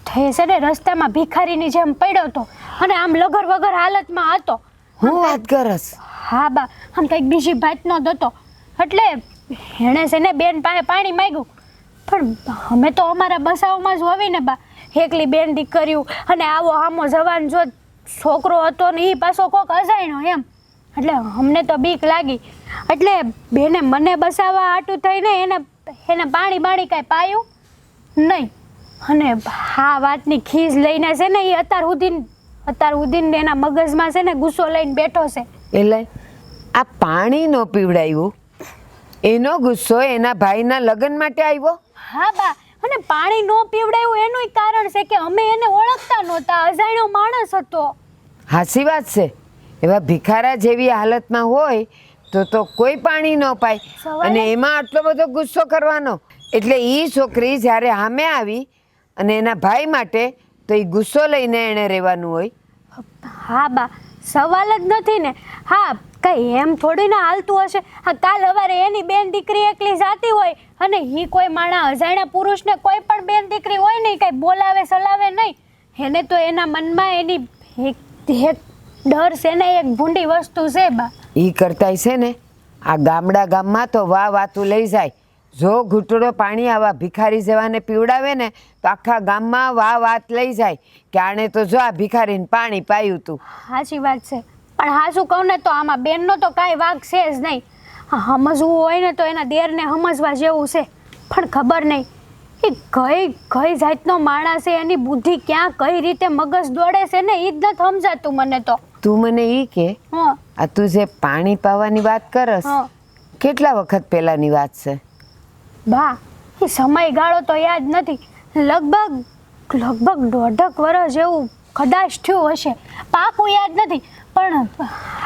Speaker 7: થઈ છે ને રસ્તામાં ભિખારીની જેમ પડ્યો હતો અને આમ લગર વગર હાલતમાં હતો.
Speaker 4: હું વાત કરસ?
Speaker 7: હા બા, આમ કંઈક બીજી ભાતનો જ હતો. એટલે એણે છે ને બેન પાસે પાણી માંગ્યું, પણ અમે તો અમારા બસાવમાં જ હોવી ને બા, એકલી બેન દીકરીઓ અને આવો આમો જવાન જો છોકરો હતો ને એ પાછો કોક અજાણ્યો એમ. એટલે અમને તો બીક લાગી. એટલે બેને મને બસાવવા આટું થઈને એને પાણી બાણી કાંઈ પાયું નહીં. અને આ વાતની ખીજ લઈને છે ને એ અત્યાર સુધી એના મગજમાં છે ને ગુસ્સો લઈને બેઠો છે.
Speaker 4: એટલે આ પાણી નો પીવડાવ્યું એનો ગુસ્સો એના ભાઈના લગ્ન માટે આવ્યો?
Speaker 7: હા બા, અને પાણી નો પીવડાયું એનું કારણ છે કે અમે એને ઓળખતા નહોતા, અજાણ્યો માણસ હતો.
Speaker 4: હાચી વાત છે. એવા ભિખારા જેવી હાલતમાં હોય તો કોઈ પાણી ન પાય, અને એમાં આટલો બધો ગુસ્સો કરવાનો. એટલે એ છોકરી જ્યારે સામે આવી અને એના ભાઈ માટે, તો એ ગુસ્સો લઈને એણે રહેવાનું હોય.
Speaker 7: હા બા, સવાલ જ નથી ને. હા કઈ એમ થોડી ના હાલતું હશે. હા કાલ સવારે એની બેન દીકરી એકલી જાતી હોય અને એ કોઈ માણા અજાણ્યા પુરુષને કોઈ પણ બેન દીકરી હોય ને કઈ બોલાવે સલાવે નહીં. એને તો એના મનમાં એની એક ડર છે ને, એક ભૂંડી વસ્તુ છે બા.
Speaker 4: એ કરતાય છે ને આ ગામમાં તો વાતું લઈ જાય. જો ઘૂંટડો પાણી આવા ભિખારી જેવાને પીવડાવે ને તો આખા ગામમાં વાત લઈ જાય કે આણે તો જો આ ભિખારીને પાણી પાયું તું.
Speaker 7: સાચી વાત છે, પણ હા શું કહું ને તો આમાં બેનનો તો કાંઈ વાંક છે જ નહીં. સમજવું હોય ને તો એના દેરને સમજવા જેવું છે, પણ ખબર નહીં એ કઈ જાતનો માણસ છે, એની બુદ્ધિ ક્યાં કઈ રીતે મગજ દોડે છે ને એ જ નથી સમજાતું મને તો.
Speaker 4: તું મને ઈ કે આ તું જે પાણી પાવાની વાત કરસ, કેટલા વખત પહેલાની વાત છે?
Speaker 7: બા એ સમયગાળો તો યાદ નથી, લગભગ 1.5 વર્ષ જેવું કદાચ થયું હશે, પાકું યાદ નથી. પણ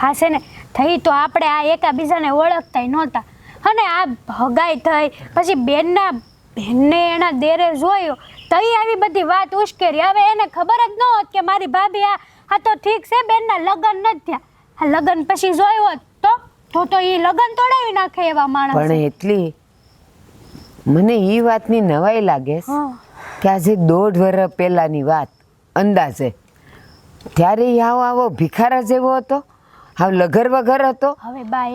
Speaker 7: હા છે ને થઈ તો આપણે આ એકાબીજાને ઓળખતા નહોતા, અને આ ભગાઈ થઈ પછી બેનને એના દેરે જોયો તઈ આવી બધી વાત ઉશ્કેરી. હવે એને ખબર જ ન હોત કે મારી ભાભી આ તો ઠીક છે બેનના લગ્ન નથી થયા, આ લગ્ન પછી જોયો હોત તો એ લગ્ન તોડાવી નાખે એવા માણસ.
Speaker 4: પણ એટલી મને એ વાતની નવાઈ લાગે કે આજે 1.5 વર્ષ પહેલાની વાત અંદાજે, ત્યારે આવો ભિખારા જેવો હતો, હાવ લગર વગર હતો,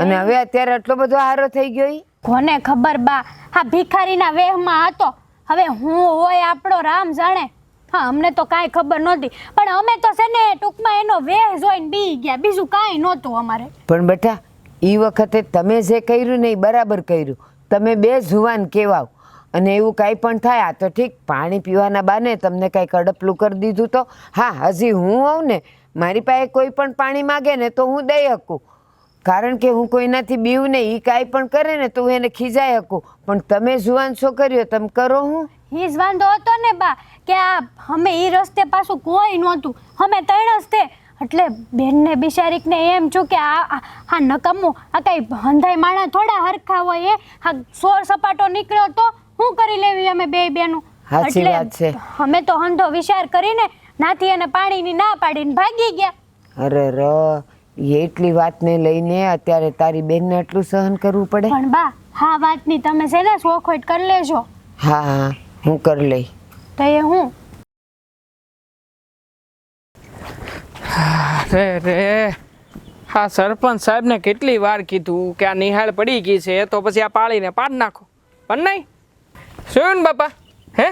Speaker 4: અને હવે અત્યારે આટલો બધો હારો થઈ ગયો.
Speaker 7: કોને ખબર બા, આ ભિખારીના વેહમાં હતો. હવે હું હોય આપણો રામ જાણે. હા અમને તો કાંઈ ખબર નહોતી, પણ અમે તો છે ને ટૂંકમાં એનો વેહ જોઈને બી ગયા, બીજું કાંઈ નહોતું અમારે.
Speaker 4: પણ બેટા એ વખતે તમે જે કર્યું ને એ બરાબર કર્યું. તમે બે જુવાન કહેવાવ, અને એવું કાંઈ પણ થાય આ તો ઠીક, પાણી પીવાના બાને તમને કાંઈ કડપલું કરી દીધું તો હા, હજી હું હોઉં ને મારી પાસે કોઈ પણ પાણી માગે ને તો હું દઈ શકું, કારણ કે હું કોઈનાથી બીવું નહીં. એ કાંઈ પણ કરે ને તો હું એને ખીજાઈ શકું, પણ તમે જુવાન છોકરીઓ તમે કરો. હું
Speaker 7: એ જ વાંધો હતો ને બા કે આ અમે એ રસ્તે પાછું કોઈ નહોતું, અમે ત્રણ જ તે. એટલે બેનને બિચારીકને એમ છું કે આ નકમું આ કાંઈ હંધાઈ માણા થોડા હરખા હોય, આ સોર સપાટો નીકળ્યો તો શું કરી લેવી અમે બે બેનું.
Speaker 4: સાચી વાત છે.
Speaker 7: અમે તો હંધો વિચાર કરીને નાથી એને પાણીની ના પાડીને ભાગી ગયા.
Speaker 4: અરે એટલી વાતને લઈને અત્યારે તારી બેનને આટલું સહન કરવું પડે?
Speaker 7: પણ બા હા વાતની તમે છે ને શોખોટ કરી લેજો.
Speaker 4: હા હું કરી લઈ.
Speaker 7: તો એ હું
Speaker 3: રે હા સરપંચ સાહેબને કેટલી વાર કીધું કે આ નિહાળ પડી ગઈ છે તો પછી આ પાળીને પાડ નાખો, પણ નહીં. શું ને બાપા, હે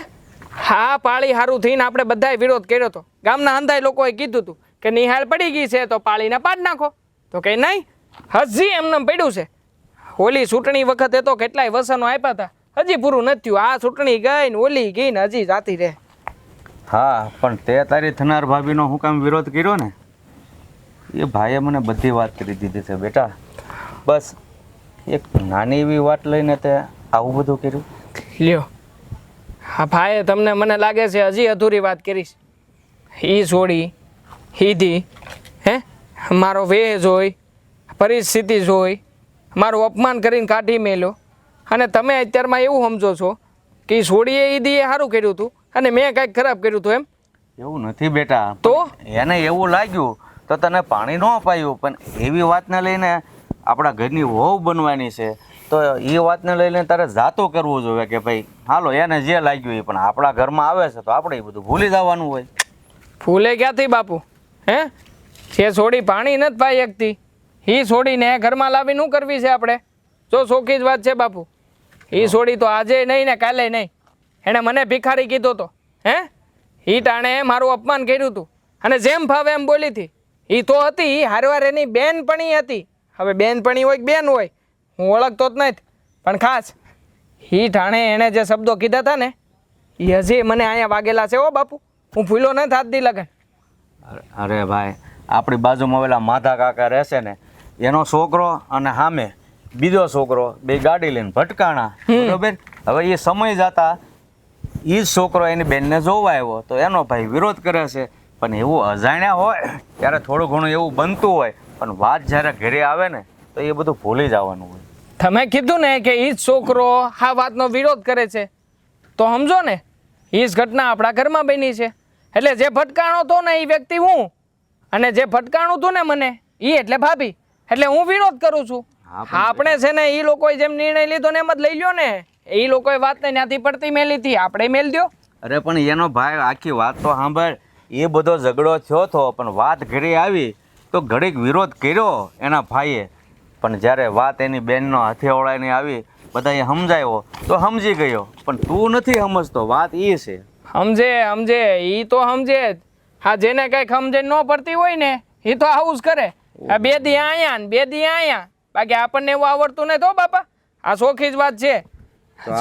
Speaker 3: હા પાળી સારું થઈને આપણે બધાએ વિરોધ કર્યો હતો. ગામના અંધાય લોકોએ કીધું હતું કે નિહાળ પડી ગઈ છે તો પાળીને પાડ નાખો, તો કે નહીં, હજી એમને પડ્યું છે. ઓલી ચૂંટણી વખતે તો કેટલાય વસનો આપ્યા હતા, હજી પૂરું નથી થયું. આ ચૂંટણી ગઈ ને ઓલી ગઈ ને હજી જાતી રહે.
Speaker 1: હા પણ તે તારી થનાર ભાભીનો હું કામ વિરોધ કર્યો ને, એ ભાઈએ મને બધી વાત કરી દીધી છે બેટા. બસ એક નાની એવી વાત લઈને તે આવું બધું કર્યું.
Speaker 3: લ્યો, હા ભાઈએ તમને મને લાગે છે હજી અધૂરી વાત કરીશ. એ છોડી હીધી, હે મારો વેહ જોઈ, પરિસ્થિતિ જોઈ, મારું અપમાન કરીને કાઢી મેલ્યો, અને તમે અત્યારમાં એવું સમજો છો કે છોડીએ ઈદીએ સારું કર્યું હતું અને મેં કાંઈક ખરાબ કર્યું હતું એમ?
Speaker 1: એવું નથી બેટા.
Speaker 3: તો
Speaker 1: એને એવું લાગ્યું તો તને પાણી ન અપાયું, પણ એવી વાતને લઈને આપણા ઘરની વહુ બનવાની છે તો એ વાતને લઈને તારે જાતું કરવું જોઈએ કે ભાઈ હાલો એને જે લાગ્યું એ, પણ આપણા ઘરમાં આવે છે તો આપણે એ બધું ભૂલી જવાનું હોય.
Speaker 3: ફૂલે ક્યાંથી બાપુ, હે જે છોડી પાણી નથી પાઈ શકતી એ છોડીને ઘરમાં લાવી શું કરવી છે આપણે? જો સોખી જ વાત છે બાપુ, એ છોડી તો આજે નહીં ને કાલે નહીં. એણે મને ભિખારી કીધો તો, હે એ ટાણે મારું અપમાન કર્યું હતું અને જેમ ફાવે એમ બોલી હતી. એ તો હતી હારવાર એની બેનપણી હતી. હવે બેનપણી હોય કે બેન હોય હું ઓળખતો જ નથી, પણ ખાસ એ ટાણે એણે જે શબ્દો કીધા હતા ને એ હજી મને અહીંયા વાગેલા છે. ઓ બાપુ, હું ભૂલો નથી હાથ દી લગન.
Speaker 1: અરે ભાઈ, આપણી બાજુમાં આવેલા માધા કાકા રહેશે ને, એનો છોકરો અને સામે બીજો છોકરો બે ગાડી લઈને ભટકાણા, બરોબર. હવે એ સમય જતા એ જ છોકરો એની બેનને જોવા આવ્યો તો એનો ભાઈ વિરોધ કરે છે. પણ એવું અજાણ્યા હોય ત્યારે થોડું ઘણું એવું બનતું હોય, પણ વાત જ્યારે ઘરે આવે ને તો એ બધું ભૂલી જવાનું હોય.
Speaker 3: તમે કીધું ને કે એ જ છોકરો આ વાતનો વિરોધ કરે છે તો સમજો ને એ જ ઘટના આપણા ઘરમાં બની છે. એટલે જે ભટકાણો હતો ને એ વ્યક્તિ હું, અને જે ભટકાણું હતું ને મને એ એટલે ભાભી, એટલે હું વિરોધ કરું છું. આપણે છે ને એ લોકોએ જેમ નિર્ણય લીધો ને એમ જ લઈ લ્યો ને. એ લોકોએ વાતને ત્યાંથી પડતી મેલી હતી, આપણે મેલ દો.
Speaker 1: અરે પણ એનો ભાઈ આખી વાત તો સાંભળ. એ બધો ઝઘડો થયો હતો પણ વાત ઘરે આવી તો ઘડીક વિરોધ કર્યો એના ભાઈએ, પણ જ્યારે વાત એની બેનનો હાથે ઓળાઈને આવી બધાએ સમજાવ્યો તો સમજી ગયો. પણ તું નથી સમજતો, વાત એ છે.
Speaker 3: સમજે એ તો સમજે જ. હા જેને કંઈક સમજે ન પડતી હોય ને એ તો આવું જ કરે. આ બે દી આયા ને બે દી આયા, બાકી આપણને એવું આવડતું નહીં તો બાપા. આ સોખી જ વાત છે.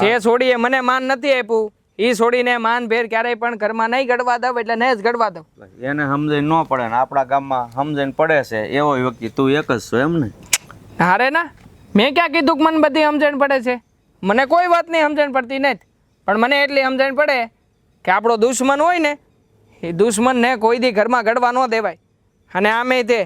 Speaker 3: જે છોડીએ મને માન નથી આપ્યું એ છોડીને માન ભેર ક્યારેય પણ ઘરમાં નહીં ગળવા દઉં, એટલે નહીં જ ગળવા દઉં.
Speaker 1: એને સમજાઈને ન પડે ને આપણા ગામમાં સમજાઈને પડે છે એવો વ્યક્તિ તું એક જ છો એમ ને?
Speaker 3: હારે ના, મેં ક્યાં કીધું કે મને બધી સમજણ પડે છે? મને કોઈ વાતની સમજણ પડતી નથી, પણ મને એટલી સમજણ પડે કે આપણો દુશ્મન હોય ને એ દુશ્મનને કોઈ દી ઘરમાં ગળવા ન દેવાય. અને આમે તે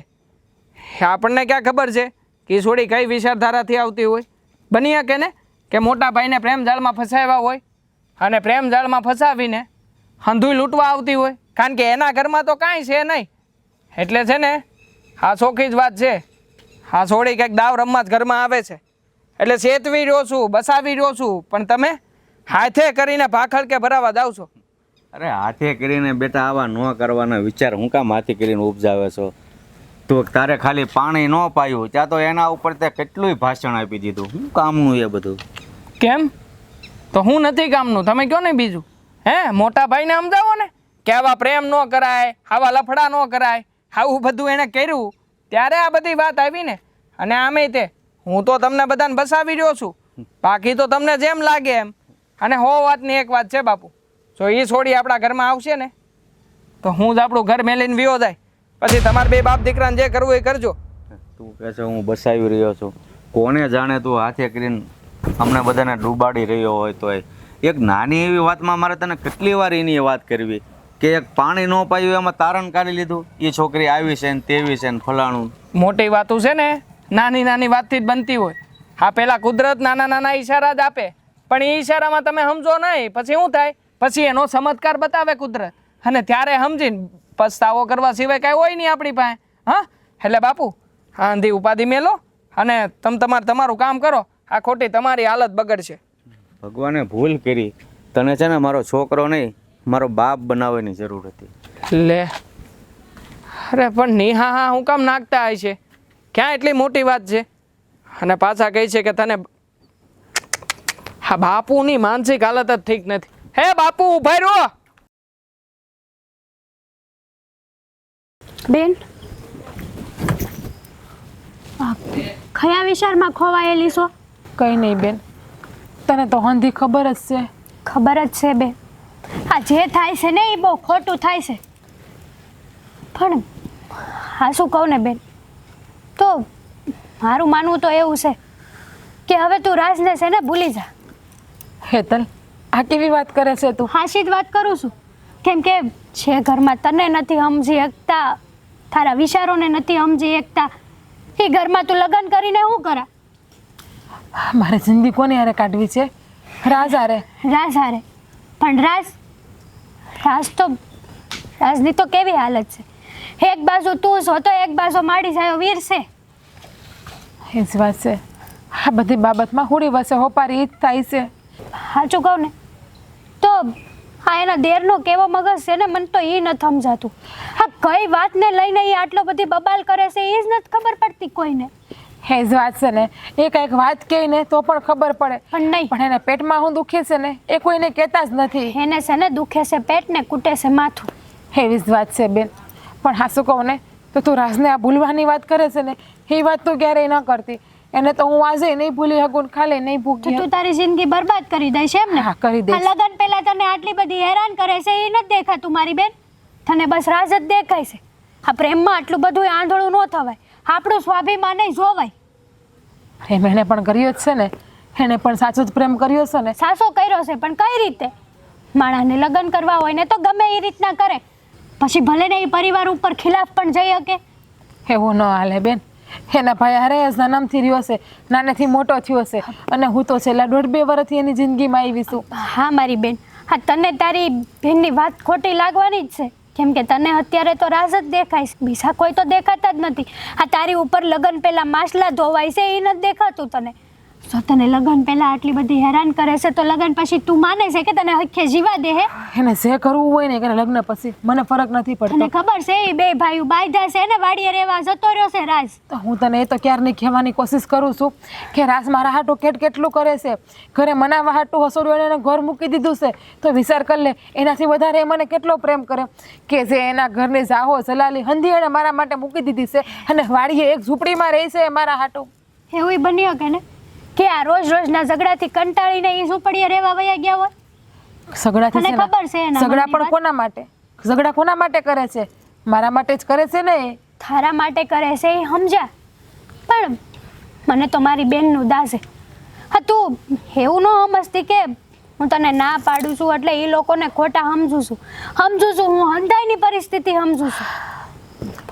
Speaker 3: આપણને ક્યાં ખબર છે કે એ છોડી કઈ વિચારધારાથી આવતી હોય? બની શકે ને કે મોટા ભાઈને પ્રેમ જાળમાં ફસાવ્યા હોય અને પ્રેમ જાળમાં ફસાવીને હંધુય લૂંટવા આવતી હોય, કારણ કે એના ઘરમાં તો કાંઈ છે નહીં. એટલે છે ને આ ચોખ્ખી જ વાત છે, આ છોડી કંઈક દાવ રમવા જ ઘરમાં આવે છે. એટલે ચેતવી રહ્યો છું, બસાવી રહ્યો છું, પણ તમે હાથે કરીને ભાખડ કે ભરાવા જાવ છો.
Speaker 1: અરે હાથે કરીને બેટા આવા ન કરવાના વિચાર હું કામ હાથે કરીને ઉપજાવે છો? તું તારે ખાલી પાણી ન પાયું ત્યાં તો એના ઉપર તે કેટલું ભાષણ આપી દીધું. શું કામનું એ બધું?
Speaker 3: કેમ? તો હું નથી કામનું, તમે કહો ને બીજું. હે મોટા ભાઈને સમજાવો ને કે આવા પ્રેમ ન કરાય, આવા લફડા ન કરાય, આવું બધું એણે કર્યું ત્યારે આ બધી વાત આવી ને. અને આમે તે હું તો તમને બધાને બસાવી રહ્યો છું, બાકી તો તમને જેમ લાગે એમ. અને વાતની એક વાત છે બાપુ, જો એ છોડી આપણા ઘરમાં આવશે ને તો હું જ આપણું ઘર મેલીને વિયો જાય. પછી તમારે બે બાપ દીકરાને જે કરવું એ કરજો.
Speaker 1: તું કહે છે હું બસાવી રહ્યો છું, કોને જાણે તું હાથે કરીને અમને બધાને ડૂબાડી રહ્યો હોય તો એક નાની એવી વાતમાં મારે તને કેટલી વાર એની વાત કરવી કે એક પાણી ન પાયું એમાં તારણ કાઢી લીધું, એ છોકરી આવી છે ને તેવી છે ને ફલાણું.
Speaker 3: મોટી વાતું છે ને નાની નાની વાતથી જ બનતી હોય. હા પેલા કુદરત નાના નાના ઈશારા જ આપે, પણ એ ઈશારામાં તમે સમજો નહીં, પછી શું થાય? પછી એનો ચમત્કાર બતાવે કુદરત, અને ત્યારે સમજીને પસ્તાવો કરવા સિવાય કાંઈ હોય નહીં આપણી પાસે. હા એટલે બાપુ હા અંધી ઉપાધિ મેલો અને તમારું કામ કરો. આ ખોટી તમારી હાલત બગડશે.
Speaker 1: ભગવાને ભૂલ કરી, તને છે ને મારો છોકરો નહીં મારો બાપ બનાવવાની જરૂર હતી.
Speaker 3: લે અરે પણ નિહા હા હું કામ નાખતા હોય છે? ક્યાં એટલી મોટી વાત છે? અને પાછા કહે છે કે તને હા બાપુની માનસિક હાલત જ ઠીક નથી. હે બાપુ ઉભા રહો.
Speaker 7: બેન કયા વિચારમાં ખોવાયેલી છો?
Speaker 6: કંઈ નહીં બેન, તને તો હંધી ખબર જ છે.
Speaker 7: ખબર જ છે બેન, આ જે થાય છે ને એ બહુ ખોટું થાય છે. પણ હા શું કહું ને બેન, તો મારું માનવું તો એવું છે કે હવે તું રાજને છે ને ભૂલી જા.
Speaker 6: હેતલ, આ કેવી વાત કરે છે તું?
Speaker 7: હાશી જ વાત કરું છું. કેમ કે જે ઘરમાં તને નથી સમજી શકતા, તારા વિચારોને નથી સમજી શકતા, એ ઘરમાં તું લગ્ન કરીને શું કરા?
Speaker 6: મારે જિંદગી કોની હારે કાઢવી છે? રાજ હારે.
Speaker 7: રાજ હારે? પણ રાજની તો કેવી હાલત છે, એક બાજુ તું છો તો એક બાજુ માડી જાય વીર છે.
Speaker 6: એ જ વાત છે, આ બધી બાબતમાં હોળી વસે હોપારી જ થાય છે.
Speaker 7: સાચું કહું ને તો આ એના દેરનો કેવો મગજ છે ને, મને તો એ નથી સમજાતું. હા કઈ વાતને લઈને એ આટલો બધી બબાલ કરે છે એ જ નથી ખબર પડતી કોઈને.
Speaker 6: એ જ વાત છે ને, એ કંઈક વાત કહે ને તો પણ ખબર પડે,
Speaker 7: પણ નહીં,
Speaker 6: પણ એને પેટમાં હું દુખે છે ને એ કોઈને કહેતા જ નથી.
Speaker 7: એને છે ને દુખે છે પેટ ને કૂટે છે માથું.
Speaker 6: એવી જ વાત છે બેન. પણ હા શું કહું ને, તો તું રાજને આ ભૂલવાની વાત કરે છે ને, એ વાત તું ક્યારેય ન કરતી. એને તો હું આજે નહીં ભૂલી શકું, ખાલી નહીં
Speaker 7: તો
Speaker 6: ભૂકી.
Speaker 7: તું તારી જિંદગી બરબાદ કરી દઈશ એમ ને?
Speaker 6: હા, કરી દઈશ.
Speaker 7: આ લગન પહેલા તને આટલી બધી હેરાન કરે છે એ નથી દેખાતું મારી બેન? તને બસ રાજ જ દેખાય છે. આ પ્રેમમાં આટલું બધું આંધળું ન થવાય, આપણું સ્વાભિમાન જોવાય.
Speaker 6: પ્રેમ એને પણ કર્યો જ છે ને, એને પણ સાચો જ પ્રેમ કર્યો છે ને.
Speaker 7: સાસો કર્યો છે પણ કઈ રીતે? માણસને લગ્ન કરવા હોય ને તો ગમે એ રીતના કરે, પછી ભલે ને એ પરિવાર ઉપર ખિલાફ પણ જઈ શકે.
Speaker 6: એવું ન હાલે બેન. એના ભાઈ હારે જન્મથી રહ્યો છે, નાનેથી મોટો થયો છે, અને હું તો છેલ્લા 1.5-2 વર્ષથી એની જિંદગીમાં આવી છું.
Speaker 7: હા મારી બેન, હા તને તારી બેનની વાત ખોટી લાગવાની જ છે. કેમ કે તને અત્યારે તો રાજ જ દેખાય છે, બીજા કોઈ તો દેખાતા જ નથી. આ તારી ઉપર લગ્ન પહેલા માસલા ધોવાય છે એ નથી દેખાતું તને. જો તને લગ્ન પહેલા આટલી બધી હેરાન કરે છે તો લગ્ન પછી તું માને છે કે તને હખે જીવા દે હે?
Speaker 6: એને જે કરવું હોય ને કે લગ્ન પછી મને ફરક નથી
Speaker 7: તને
Speaker 6: પડતો.
Speaker 7: ખબર છે એ બે ભાઈઓ બાયધા છે ને વાડીએ રહેવા જતો રહ્યો છે રાજ.
Speaker 6: તો હું તને એ તો ક્યારની કહેવાની કોશિશ કરું છું કે રાસ મારા હાટું કેટલું કરે છે. ઘરે મનાવા હાટું હસોડ્યું એને ઘર મૂકી દીધું છે, તો વિચાર કરી લે એનાથી વધારે એ મને કેટલો પ્રેમ કરે. કે જે એના ઘરની જાહો જલાલી હંધી એને મારા માટે મૂકી દીધી છે, અને વાડીએ એક ઝૂંપડીમાં રહે છે મારા હાટું.
Speaker 7: એવું બન્યો કે ને કે આ રોજના ઝઘડાથી કંટાળીને એ ઝૂંપડીએ રહેવા વયા ગયા હોય?
Speaker 6: ઝઘડાથી
Speaker 7: તને
Speaker 6: છે ને?
Speaker 7: ખબર છે એના
Speaker 6: ઝઘડા
Speaker 7: મનની
Speaker 6: પણ
Speaker 7: વાત?
Speaker 6: કોના માટે? ઝઘડા કોના માટે કરે છે? મારા માટે જ કરે છે ને એ.
Speaker 7: થારા માટે કરે છે એ સમજ્યા, પણ મને તો મારી બેનનું દાસે. હા તું એવું ન સમજતી કે હું તને ના પાડું છું એટલે એ લોકોને ખોટા સમજું છું. હું હંધાઈની પરિસ્થિતિ સમજું છું.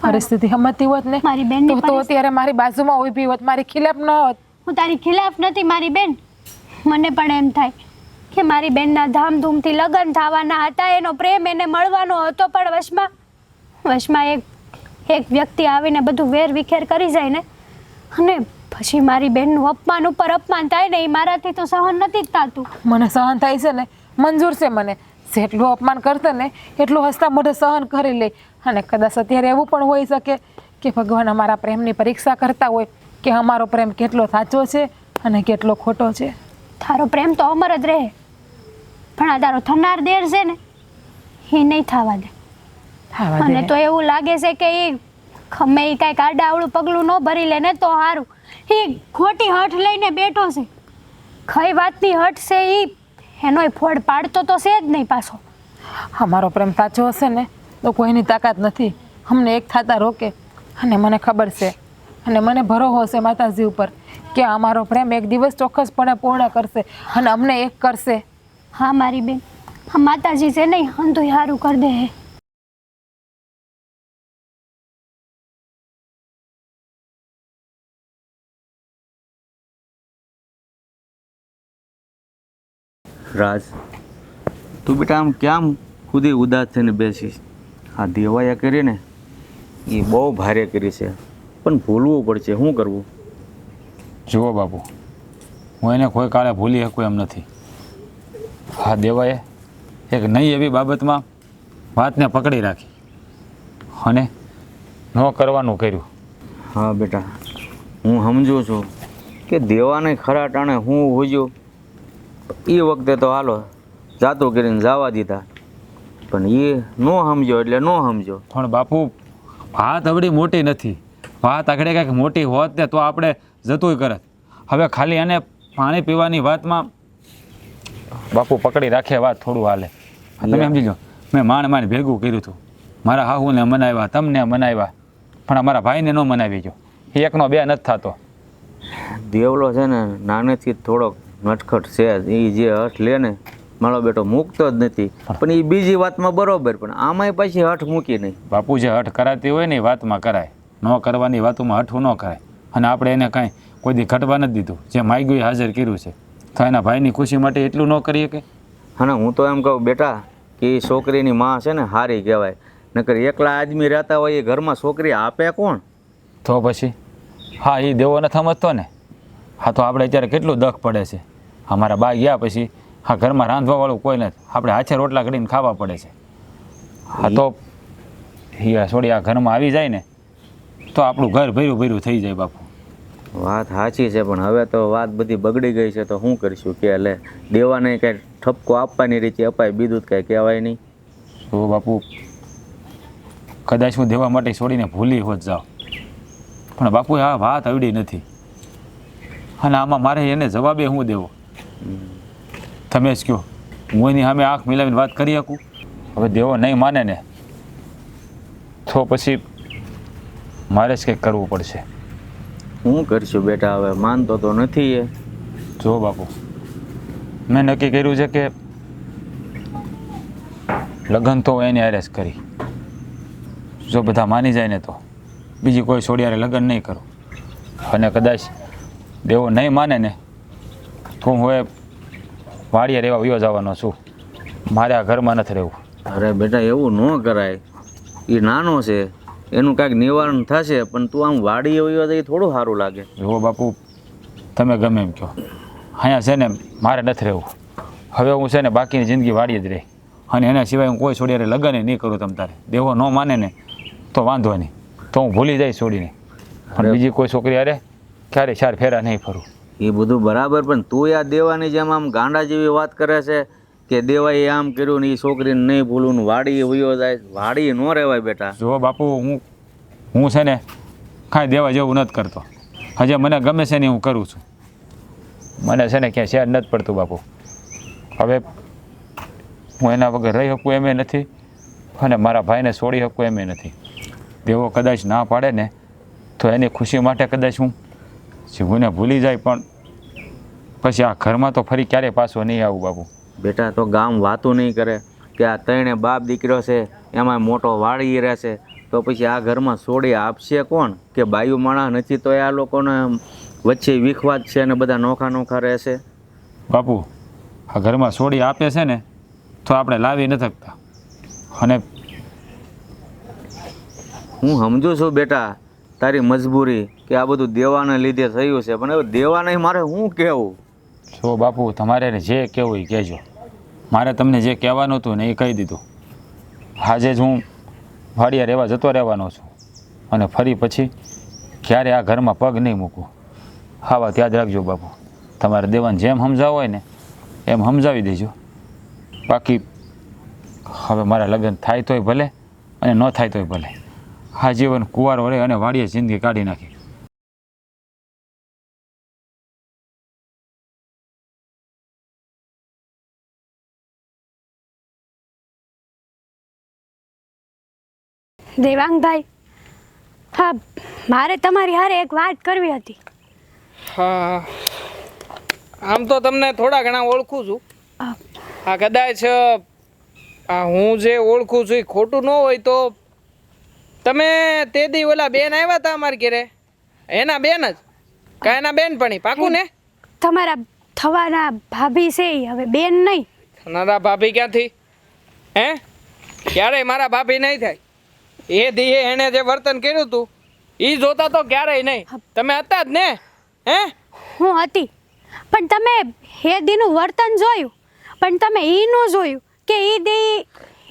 Speaker 6: પરિસ્થિતિ સમજતી હોત ને
Speaker 7: મારી બેનની
Speaker 6: તો અત્યારે મારી બાજુમાં ઊભી હોત, મારી ખિલાફ ન હોત.
Speaker 7: હું તારી ખિલાફ નથી મારી બેન. મને પણ એમ થાય કે મારી બેનના ધામધૂમથી લગ્ન થવાના હતા, એનો પ્રેમ એને મળવાનો હતો, પણ વશમાં એક વ્યક્તિ આવીને બધું વેર વિખેર કરી જાય ને, અને પછી મારી બેનનું અપમાન ઉપર અપમાન થાય ને, એ મારાથી તો સહન નથી જ થતું.
Speaker 6: મને સહન થાય છે ને, મંજૂર છે મને. જેટલું અપમાન કરશે ને એટલું હસતા મોઢે સહન કરી લે. અને કદાચ અત્યારે એવું પણ હોઈ શકે કે ભગવાન અમારા પ્રેમની પરીક્ષા કરતા હોય કે અમારો પ્રેમ કેટલો સાચો છે અને કેટલો ખોટો છે.
Speaker 7: તારો પ્રેમ તો અમર જ રહે, પણ આ તારો થનાર દેર છે ને એ નહીં થવા દે. મને તો એવું લાગે છે કે એ ગમે એ કાંઈક આડાવડું પગલું ન ભરી લે ને તો સારું. એ ખોટી હઠ લઈને બેઠો છે. કઈ વાતની હઠ છે એ એનોય ફોડ પાડતો તો છે જ નહીં પાછો.
Speaker 6: અમારો પ્રેમ સાચો હશે ને તો કોઈની તાકાત નથી અમને એક થતા રોકે. અને મને ખબર છે અને મને ભરોસો છે માતાજી ઉપર કે અમારો પ્રેમ એક દિવસ ચોક્કસપણે પૂર્ણ કરશે અને અમને એક કરશે.
Speaker 7: હા મારી બેન, હા માતાજી છે નહીં હંધુય સારું કરી દે હે.
Speaker 1: રાજ, તું બેટા આમ કેમ ખુદી ઉદાસ થઈને બેસીશ? આ દેવાયા કરી ને એ બહુ ભારે કરી છે, પણ ભૂલવું પડશે. શું કરવું?
Speaker 5: જુઓ બાપુ, હું એને કોઈ કાળે ભૂલી શકું એમ નથી. હા, દેવાએ એક નહીં એવી બાબતમાં વાતને પકડી રાખી અને ન કરવાનું કર્યું.
Speaker 1: હા બેટા, હું સમજુ છું કે દેવાને ખરા ટાણે હું હોજ્યો એ વખતે તો હાલો જાતું કરીને જવા દીધા, પણ એ ન સમજો એટલે ન સમજો.
Speaker 5: પણ બાપુ વાત અવડી મોટી નથી. વાત આગળ કંઈક મોટી હોત ને તો આપણે જતુંય કરત. હવે ખાલી એને પાણી પીવાની વાતમાં બાપુ પકડી રાખે વાત થોડું હાલે. તમે સમજી લો, મેં માંડ ભેગું કર્યું હતું. મારા હાહુને મનાવ્યા, તમને મનાવ્યા, પણ અમારા ભાઈને ન મનાવી ગયો. એ એકનો બે નથી થતો.
Speaker 1: દેવલો છે ને નાનેથી જ થોડોક નટખટ છે. એ જે હઠ લે ને મારો બેટો મૂકતો જ નથી. પણ એ બીજી વાતમાં બરોબર, પણ આમાંય પછી હઠ મૂકી નહીં.
Speaker 5: બાપુ જે હઠ કરાતી હોય ને એ વાતમાં કરાય, ન કરવાની વાતોમાં હઠું ન કરાય. અને આપણે એને કાંઈ કોઈ દી ઘટવા નથી દીધું. જે માગ્યું એ હાજર કર્યું છે, તો એના ભાઈની ખુશી માટે એટલું ન કરીએ કે.
Speaker 1: અને હું તો એમ કહું બેટા કે એ છોકરીની માં છે ને હારી કહેવાય. નકર એકલા આદમી રહેતા હોય એ ઘરમાં છોકરી આપે કોણ?
Speaker 5: તો પછી હા, એ દેવો નથી સમજતો ને. હા, તો આપણે અત્યારે કેટલું દખ પડે છે. અમારા બા ગયા પછી હા ઘરમાં રાંધવાવાળું કોઈ નથી. આપણે હાથે રોટલા કરીને ખાવા પડે છે. હા, તો હિયા છોડી આ ઘરમાં આવી જાય ને તો આપણું ઘર ભર્યું થઈ જાય બાપુ.
Speaker 1: વાત સાચી છે, પણ હવે તો વાત બધી બગડી ગઈ છે. તો શું કરીશું કે લે દેવાને કાંઈ ઠપકો આપવાની રીતે અપાય, બીજું કાંઈ કહેવાય નહીં.
Speaker 5: તો બાપુ કદાચ હું દેવા માટે છોડીને ભૂલી હોત જાઉં, પણ બાપુ આ વાત આવડી નથી. અને આમાં મારે એને જવાબે શું દેવો? તમે જ કહો, હું એની સામે આંખ મિલાવીને વાત કરી શકું? હવે દેવો નહીં માને ને તો પછી મારે જ કંઈક કરવું પડશે.
Speaker 1: શું કરશું બેટા? હવે માનતો તો નથી એ.
Speaker 5: જો બાપુ, મેં નક્કી કર્યું છે કે લગ્ન તો એની હારે જ કરી. જો બધા માની જાય ને તો બીજી કોઈ છોડીયારે લગ્ન નહીં કરું. અને કદાચ દેવો નહીં માને ને તો હું હવે વાડીએ રહેવા વયો જવાનો છું. મારે આ ઘરમાં નથી રહેવું.
Speaker 1: અરે બેટા એવું ન કરાય. એ નાનો છે, એનું કાંઈક નિવારણ થશે, પણ તું આમ વાડીએ વયો જાય થોડું સારું લાગે.
Speaker 5: જુઓ બાપુ, તમે ગમે એમ કહો, અહીંયા છે ને મારે નથી રહેવું. હવે હું છે ને બાકીની જિંદગી વાડીએ જ રહી. અને એના સિવાય હું કોઈ છોડીયારે લગ્ન નહીં કરું. તમ તારે દેવો ન માને ને તો વાંધો નહીં, તો હું ભૂલી જઈશ છોડીને. પણ બીજી કોઈ છોકરી અરે ક્યારે ચાર ફેરા નહીં ફરું.
Speaker 1: એ બધું બરાબર, પણ તું આ દેવાની જેમ આમ ગાંડા જેવી વાત કરે છે કે દેવાએ આમ કર્યું ને એ છોકરીને નહીં ભૂલું ને વાડીએ વયો જાય. વાડીએ ન રહેવાય બેટા.
Speaker 5: જો બાપુ, હું છે ને કાંઈ દેવા જેવું નથી કરતો. હજે મને ગમે છે ને હું કરું છું. મને છે ને ક્યાંય શેર નથી પડતું બાપુ. હવે હું એના વગર રહી શકું એમ નથી, અને મારા ભાઈને છોડી શકું એમ નથી. દેવો કદાચ ના પાડે ને તો એની ખુશી માટે કદાચ હું જીવુને ભૂલી જાય, પણ પછી આ ઘરમાં તો ફરી ક્યારેય પાછો નહીં આવું બાપુ.
Speaker 1: બેટા તો ગામ વાતું નહીં કરે કે આ ત્રણે બાપ દીકરો છે, એમાં મોટો વાળી રહેશે, તો પછી આ ઘરમાં છોડી આપશે કોણ? કે બાયું માણસ નથી તો આ લોકોને વચ્ચે વિખવાદ છે અને બધા નોખા રહેશે.
Speaker 5: બાપુ આ ઘરમાં છોડી આપે છે ને તો આપણે લાવી નથી શકતા. અને
Speaker 1: હું સમજુ છું બેટા તારી મજબૂરી કે આ બધું દેવાને લીધે થયું છે, પણ હવે દેવાને મારે શું કહેવું?
Speaker 5: જો બાપુ, તમારે જે કહેવું એ કહેજો. મારે તમને જે કહેવાનું હતું ને એ કહી દીધું. આજે જ હું વાડીએ રહેવા જતો રહેવાનો છું, અને ફરી પછી ક્યારે આ ઘરમાં પગ નહીં મૂકું. હા, વાત યાદ રાખજો બાપુ. તમારે દેવાને જેમ સમજાવો હોય ને એમ સમજાવી દેજો. બાકી હવે મારા લગ્ન થાય તોય ભલે અને ન થાય તોય ભલે. આ જીવન કુંવારો રહે અને વાડીએ જિંદગી કાઢી નાખી.
Speaker 7: દેવાંગભાઈ, હા, મારે તમારી હારે એક વાત કરવી હતી.
Speaker 3: હા, આમ તો તમને થોડા ઘણા ઓળખું છું. હા, કદાચ હું જે ઓળખું છું એ ખોટું ન હોય તો તમે તે દી ઓલા બેન આવ્યા હતા અમારા ઘરે, એના બેન જ કા એના બેન પણ પાકું ને?
Speaker 7: તમારા થવાના ભાભી છે ઈ, હવે બેન નહીં.
Speaker 3: મારા ભાભી ક્યાંથી? હે, ક્યારેય મારા ભાભી નહીં થાય. એ દીએ એણે જે વર્તન કર્યું હતું એ જોતા તો ક્યારેય નહીં. તમે હતા જ ને? હે,
Speaker 7: હું હતી, પણ તમે એ દીનું વર્તન જોયું, પણ તમે ઈ ન જોયું કે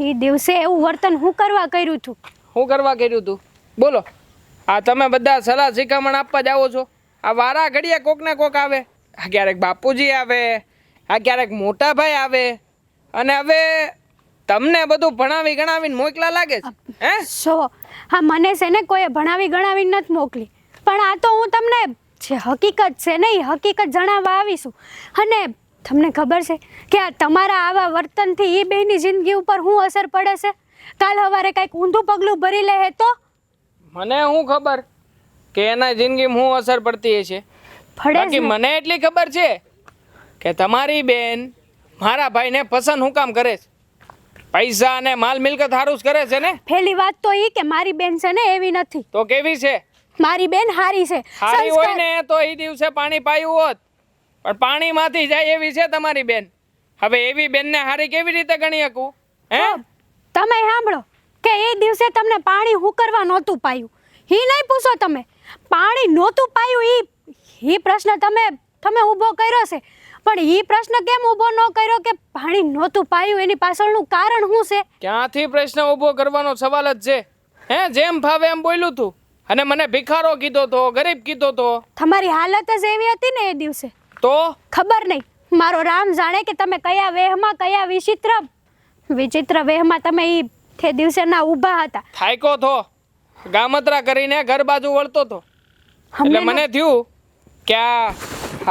Speaker 7: એ દિવસે એવું વર્તન હું કરવા કર્યું હતું.
Speaker 3: શું કરવા કર્યું હતું બોલો? આ તમે બધા સલાહ શિખામણ આપવા જાઓ છો, આ વારા ઘડીએ કોક ને કોક આવે. આ ક્યારેક બાપુજી આવે, આ ક્યારેક મોટા ભાઈ આવે, અને હવે તમને બધું ભણાવી ગણાવીને મોકલા લાગે છે હે?
Speaker 7: જો હા, મને છે ને કોઈએ ભણાવી ગણાવીને નથી મોકલી, પણ આ તો હું તમને જે હકીકત છે ને એ હકીકત જણાવવા આવીશું. અને તમને ખબર છે કે આ તમારા આવા વર્તનથી એ બેની જિંદગી ઉપર શું અસર પડે છે? કાલ સવારે કંઈક ઊંધું પગલું ભરી લે તો
Speaker 3: મને શું ખબર કે એના જિંદગીમાં શું અસર પડતી હશે?
Speaker 7: પડે
Speaker 3: બાકી
Speaker 7: જ ને.
Speaker 3: મને એટલી ખબર છે કે તમારી બેન મારા ભાઈને પસંદ હું કામ કરે છે? પૈસા અને માલ મિલકત હારું જ કરે છે ને?
Speaker 7: પહેલી વાત તો એ કે મારી બેન છે ને એવી નથી.
Speaker 3: તો કેવી છે?
Speaker 7: મારી બેન હારી છે.
Speaker 3: હારી હોય
Speaker 7: સંસ્કાર-
Speaker 3: ને તો એ દિવસે પાણી પાયું હોત, પણ પાણીમાંથી જાય એવી છે તમારી બેન. હવે એવી બેનને હારી કેવી રીતે ગણી શકું હે?
Speaker 7: તમે સાંભળો કે એ દિવસે તમને પાણી હું કરવા નહોતું પાયું, ઈ નહીં પૂછો તમે. પાણી નહોતું પાયું ઈ પ્રશ્ન તમે ઊભો કર્યો છે, પણ ઈ પ્રશ્ન કેમ ઊભો ન કર્યો કે પાણી નહોતું પાયું એની પાછળનું કારણ શું છે?
Speaker 3: ક્યાંથી પ્રશ્ન ઊભો કરવાનો સવાલ જ છે હે? જેમ ફાવે એમ બોલ્યું તું, અને મને ભિખારો કીધો તો, ગરીબ કીધો તો.
Speaker 7: તમારી હાલત જ એવી હતી ને એ દિવસે.
Speaker 3: તો
Speaker 7: ખબર નહીં, મારો રામ જાણે કે તમે કયા વેહમાં, કયા વિચિત્ર વેહમાં તમે ઈ તે દિવસે ના ઊભા હતા.
Speaker 3: થાયકો થો, ગામતરા કરીને ઘર બાજુ વળતો તો, એટલે મને થયું કે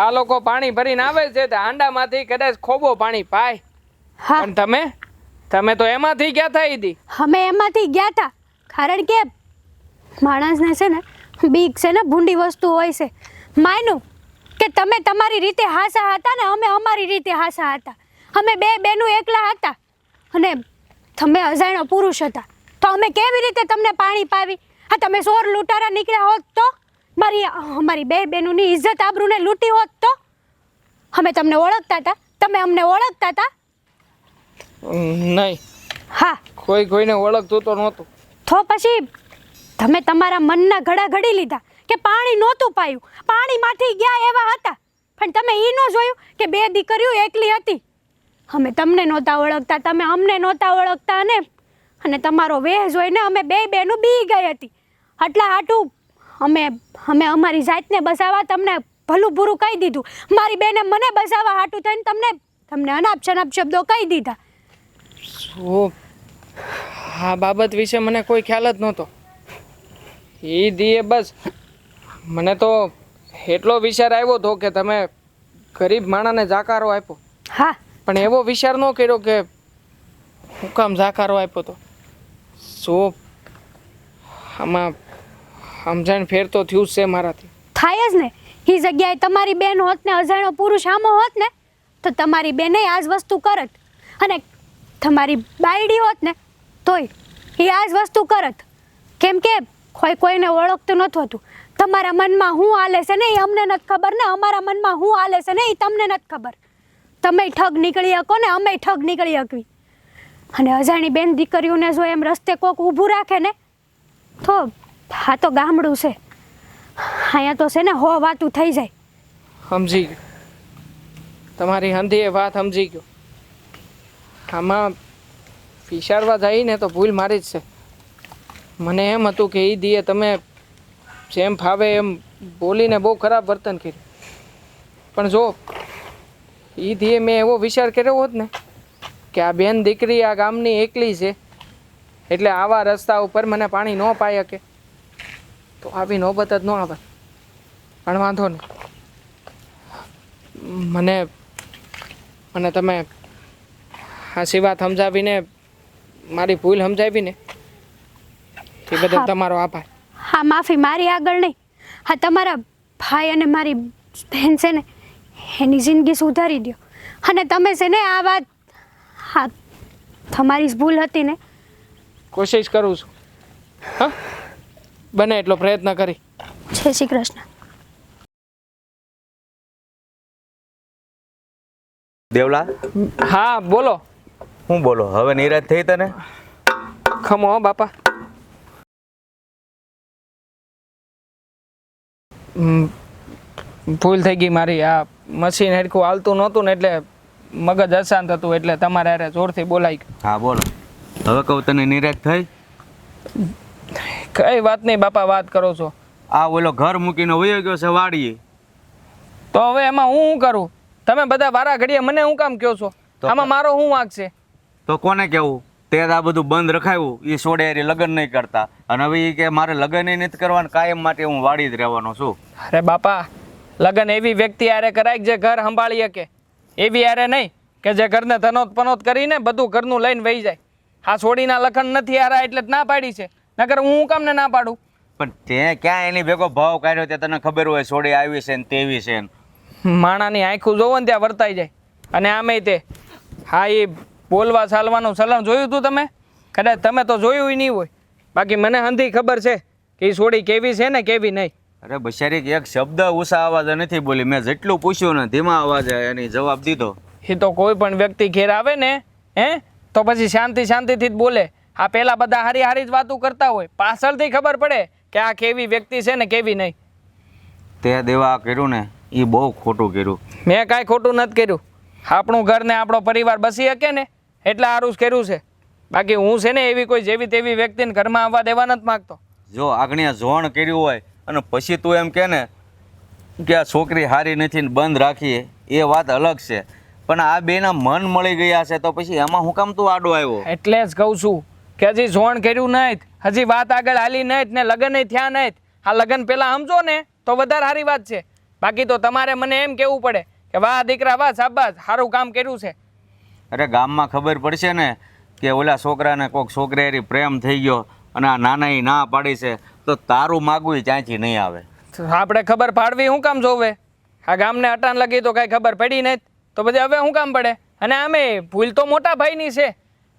Speaker 3: આ લોકો પાણી ભરીને આવે છે તો હાંડામાંથી કદાચ ખોબો પાણી પાય.
Speaker 7: હા,
Speaker 3: પણ તમે તો એમાંથી ક્યાં થઈ હતી?
Speaker 7: અમે એમાંથી ગયા હતા, કારણ કે માણસને છે ને બીક છે ને ભૂંડી વસ્તુ હોય છે. માનું કે તમે તમારી રીતે હાસા હતા ને અમે અમારી રીતે હાસા હતા. અમે બે બેનું એકલા હતા અને તમે અજાણ્યો પુરુષ હતા, તો અમે કેવી રીતે તમને પાણી પાવી? હા, તમે ચોર લૂંટારા નીકળ્યા હોત તો, અમારી બે બેનુંની ઇજ્જત આબરૂને લૂંટી હોત તો? અમે તમને ઓળખતા હતા, તમે અમને ઓળખતા હતા?
Speaker 3: નહીં,
Speaker 7: હા.
Speaker 3: કોઈને ઓળખતું તો નહોતું.
Speaker 7: તો પછી તમે તમારા મનના ઘડા ઘડી લીધા કે પાણી નહોતું પાયું, પાણીમાંથી ગયા એવા હતા, પણ તમે એ ન જોયું કે બે દીકરીઓ એકલી હતી. અમે તમને નહોતા ઓળખતા, તમે અમને નહોતા ઓળખતા, અને તમારો વેહ જોઈને અમે બે બેનું બી ગઈ હતી. આટલા હાટું અમે અમારી જાતને બસાવવા તમને ભલું બુરું કહી દીધું. મારી બેને મને બસાવવા હાટું થઈને તમને અનાપ શનાપ શબ્દો કહી દીધા.
Speaker 3: શું આ બાબત વિશે મને કોઈ ખ્યાલ જ નહોતો. એ દીએ બસ મને તો એટલો વિચાર આવ્યો હતો કે તમે ગરીબ માણાને જાકારો આપ્યો,
Speaker 7: હા,
Speaker 3: પણ એવો વિચાર ન કર્યો કે હું કામ જાકારો આપ્યો તો. શું આમાં સમજણ ફેર તો થયું જ છે મારાથી.
Speaker 7: થાય જ ને. એ જગ્યાએ તમારી બેન હોત ને અજાણ્યો પુરુષ આમો હોત ને તો તમારી બેને આ જ વસ્તુ કરત, અને તમારી બાયડી હોત ને તોય એ આ જ વસ્તુ કરત. કેમ કે કોઈને ઓળખતું નથી હોતું. તમારા મનમાં શું હાલે છે ને એ અમને નથી ખબર ને અમારા મનમાં શું હાલે છે ને એ તમને નથી ખબર. તમે ઠગ નીકળી શકો ને અમે ઠગ નીકળી શકવી. અને અજાણી બેન દીકરીઓને જો એમ રસ્તે કોક ઊભું રાખે ને તો આ તો ગામડું છે, અહીંયા તો છે ને હો વાતું થઈ જાય.
Speaker 3: સમજી ગયો, તમારી હંધી એ વાત સમજી ગયો. આમાં વિચારવા જઈને તો ભૂલ મારી જ છે. મને એમ હતું કે એ દીએ તમે જેમ ફાવે એમ બોલીને બહુ ખરાબ વર્તન કર્યું, પણ જો એ દીએ મેં એવો વિચાર કર્યો હોત ને કે આ બેન દીકરી આ ગામની એકલી છે એટલે આવા રસ્તા ઉપર મને પાણી ન પાઈ શકે તો આવી નોબત જ ન આવે. પણ વાંધો નહીં, મને તમે હાસી વાત સમજાવીને મારી ભૂલ સમજાવીને એ બદલ તમારો આભાર.
Speaker 7: હા, માફી મારી આગળ નહીં. હા, તમારા ભાઈ અને મારી બહેન છે ને એની જિંદગી સુધારી દો. અને તમે છે ને આ વાત, હા તમારી જ ભૂલ હતી ને.
Speaker 3: કોશિશ કરું છું, હા, બને એટલો પ્રયત્ન કરી.
Speaker 7: જય શ્રી કૃષ્ણ.
Speaker 1: દેવલા,
Speaker 3: હા બોલો.
Speaker 1: હું બોલો? હવે નિરાશ થઈ તને?
Speaker 3: ખમો હો બાપા. ભૂલ થઈ ગઈ મારી. આ મશીન હેડકું હાલતું નહોતું ને એટલે મગજ અશાંત હતું એટલે તમારે અરે જોરથી બોલાઈ ગયું.
Speaker 1: હા બોલો. હવે કહું તને નિરાશ થઈ?
Speaker 3: કઈ વાત નહીં બાપા, વાત કરો છો.
Speaker 1: આ ઓલો ઘર મૂકીને વયો ગયો છે વાડીએ,
Speaker 3: તો હવે એમાં હું શું કરું? તમે બધા વારા ઘડીએ મને હું કામ કહો છો?
Speaker 1: તો
Speaker 3: આમાં મારો શું વાંક છે?
Speaker 1: તો કોને કેવું? તે આ બધું બંધ રખાયું, એ સોડે હારી લગ્ન નહીં કરતા, અને હવે એ કે મારે લગ્ન નથી કરવાનું, કાયમ માટે હું વાડી જ રહેવાનો છું.
Speaker 3: અરે બાપા, લગ્ન એવી વ્યક્તિ હારે કરાય કે જે ઘર સંભાળી શકે, એવી હારે નહીં કે જે ઘરને તનોત પનોત કરીને બધું ઘરનું લઈને વહી જાય. આ સોડીના લખન નથી હારા એટલે જ ના પાડી છે, નકર હું કામને ના પાડું?
Speaker 1: પણ તે ક્યાં એની ભેગો ભાવ કાઢ્યો તે તને ખબર હોય સોડી આવી છે ને તેવી છે ને?
Speaker 3: માણાની આંખું જોવો ને ત્યાં વર્તાઈ જાય. અને આમે તે હા એ બોલવા ચાલવાનું ચલણ જોયું તું તમે? કદાચ તમે તો જોયું નહીં હોય, બાકી મને હંધી ખબર છે કે એ સોડી કેવી છે ને કેવી નહીં.
Speaker 1: અરે બિચારી એક શબ્દ ઊંચા અવાજે નથી બોલી. મેં જેટલું પૂછ્યું ને ધીમા અવાજે એની જવાબ દીધો.
Speaker 3: એ તો કોઈ પણ વ્યક્તિ ઘેર આવે ને તો પછી શાંતિથી જ બોલે. આ પેલા બધા હારી હારી જ વાતું કરતા હોય, પાછળથી ખબર પડે કે આ કેવી વ્યક્તિ છે ને કેવી નહીં.
Speaker 1: તે દેવા કર્યું ને એ બહુ ખોટું કર્યું.
Speaker 3: મેં કાંઈ ખોટું નથી કર્યું. આપણું ઘર ને આપણો પરિવાર બસી શકે ને એટલે સારું જ કર્યું છે. બાકી હું છે ને એવી કોઈ જેવી તેવી વ્યક્તિને ઘરમાં આવવા દેવા નથી માગતો.
Speaker 1: જો આગળ જોણ કર્યું હોય અને પછી તું એમ કે ને કે આ છોકરી હારી નથી ને બંધ રાખીએ, એ વાત અલગ છે. પણ આ બેના મન મળી ગયા છે તો પછી એમાં હું કામ તું આડો આવ્યો?
Speaker 3: એટલે જ કહું છું કે હજી જોણ કર્યું નહીં, હજી વાત આગળ હાલી નહીં ને લગ્ન થયા નહીં. આ લગ્ન પહેલાં સમજો ને તો વધારે સારી વાત છે. બાકી તો તમારે મને એમ કહેવું પડે કે વાહ દીકરા વાહ શાબાશ, સારું કામ કર્યું છે.
Speaker 1: અરે ગામમાં ખબર પડશે ને કે ઓલા છોકરાને કોઈક છોકરી હારી પ્રેમ થઈ ગયો અને આ નાના એ ના પાડી છે, તો તારું માગવું ત્યાંથી નહીં આવે.
Speaker 3: તો આપણે ખબર પાડવી શું કામ જોવે? આ ગામને અટાણ લગી તો કાંઈ ખબર પડી નહીં, તો પછી હવે શું કામ પડે? અને આમે ભૂલ તો મોટા ભાઈની છે.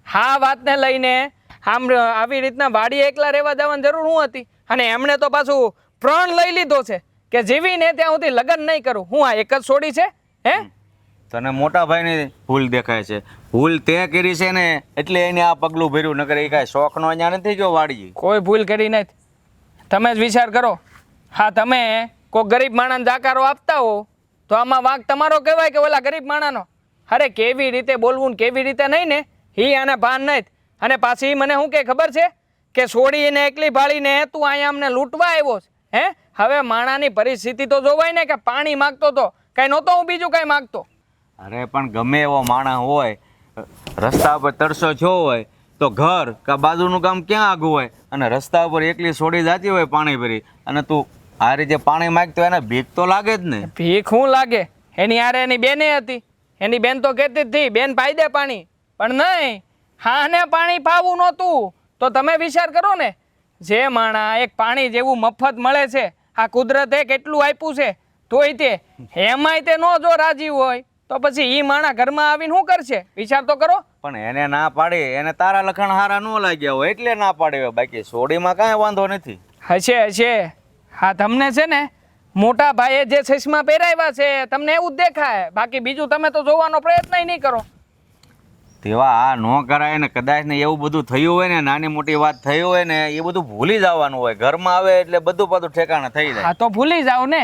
Speaker 3: હા વાતને લઈને આમ આવી રીતના વાડી એકલા રહેવા જવાની જરૂર શું હતી? અને એમણે તો પાછું પ્રણ લઈ લીધો છે કે જીવીને ત્યાં સુધી લગ્ન નહીં કરું. હું આ એક જ છોડી છે?
Speaker 1: તને મોટા ભાઈની ભૂલ દેખાય છે. ભૂલ તે કરી છે ને એટલે એને આ પગલું ભર્યું, નકર એ કાંઈ શોખનો અહીંયા નથી ગયો વાડી.
Speaker 3: કોઈ ભૂલ કરી નથી. તમે જ વિચાર કરો. હા તમે કોઈ ગરીબ માણસને જાકારો આપતા હો તો આમાં વાંક તમારો કહેવાય કે ઓલા ગરીબ માણસનો? અરે કેવી રીતે બોલવું ને કેવી રીતે નહીં ને એ આને ભાન નહીં. અને પાછી મને શું કે ખબર છે કે છોડીને એકલી ભાળીને તું અહીંયા અમને લૂંટવા આવ્યો છે? હવે માણાની પરિસ્થિતિ તો જોવાય ને કે પાણી માગતો તો કાંઈ નહોતો, હું બીજું કાંઈ માગતો.
Speaker 1: અરે પણ ગમે એવો માણસ હોય, રસ્તા પર તરસો થયો હોય તો ઘર કે બાજુનું કામ ક્યાં આગું હોય, અને રસ્તા ઉપર એકલી છોડી જતી હોય પાણી ભરી, અને તું આ રીતે પાણી માંગતો એને ભીખ તો લાગે જ ને.
Speaker 3: ભીખ શું લાગે? એની હારે એની બેને હતી, એની બેન તો કહેતી જ હતી બેન પાઈ દે પાણી, પણ નહીં, હા ને પાણી પાવું નહોતું. તો તમે વિચાર કરો ને, જે માણા એક પાણી જેવું મફત મળે છે, આ કુદરતે કેટલું આપ્યું છે, તોય તે એમાંય તે નો જો રાજી હોય તો પછી ઈ માણા ઘરમાં આવીને શું કરશે? વિચાર તો કરો.
Speaker 1: પણ એને ના પાડી, એને તારા લખણ હારા ન લાગ્યા હોય એટલે ના પાડે. બાકી સોડીમાં કાંઈ વાંધો નથી.
Speaker 3: હશે. હા તમને છે ને મોટા ભાઈએ જે ચશ્મા પહેરાવ્યા છે તમને એવું જ દેખાય, બાકી બીજું તમે તો જોવાનો પ્રયત્ન નહીં કરો.
Speaker 1: તેવા આ ન કરાય ને કદાચ ને એવું બધું થયું હોય ને, નાની મોટી વાત થઈ હોય ને, એ બધું ભૂલી જવાનું હોય. ઘરમાં આવે એટલે બધું પાછું ઠેકાણે થઈ જાય.
Speaker 3: હા તો ભૂલી જાઓ ને.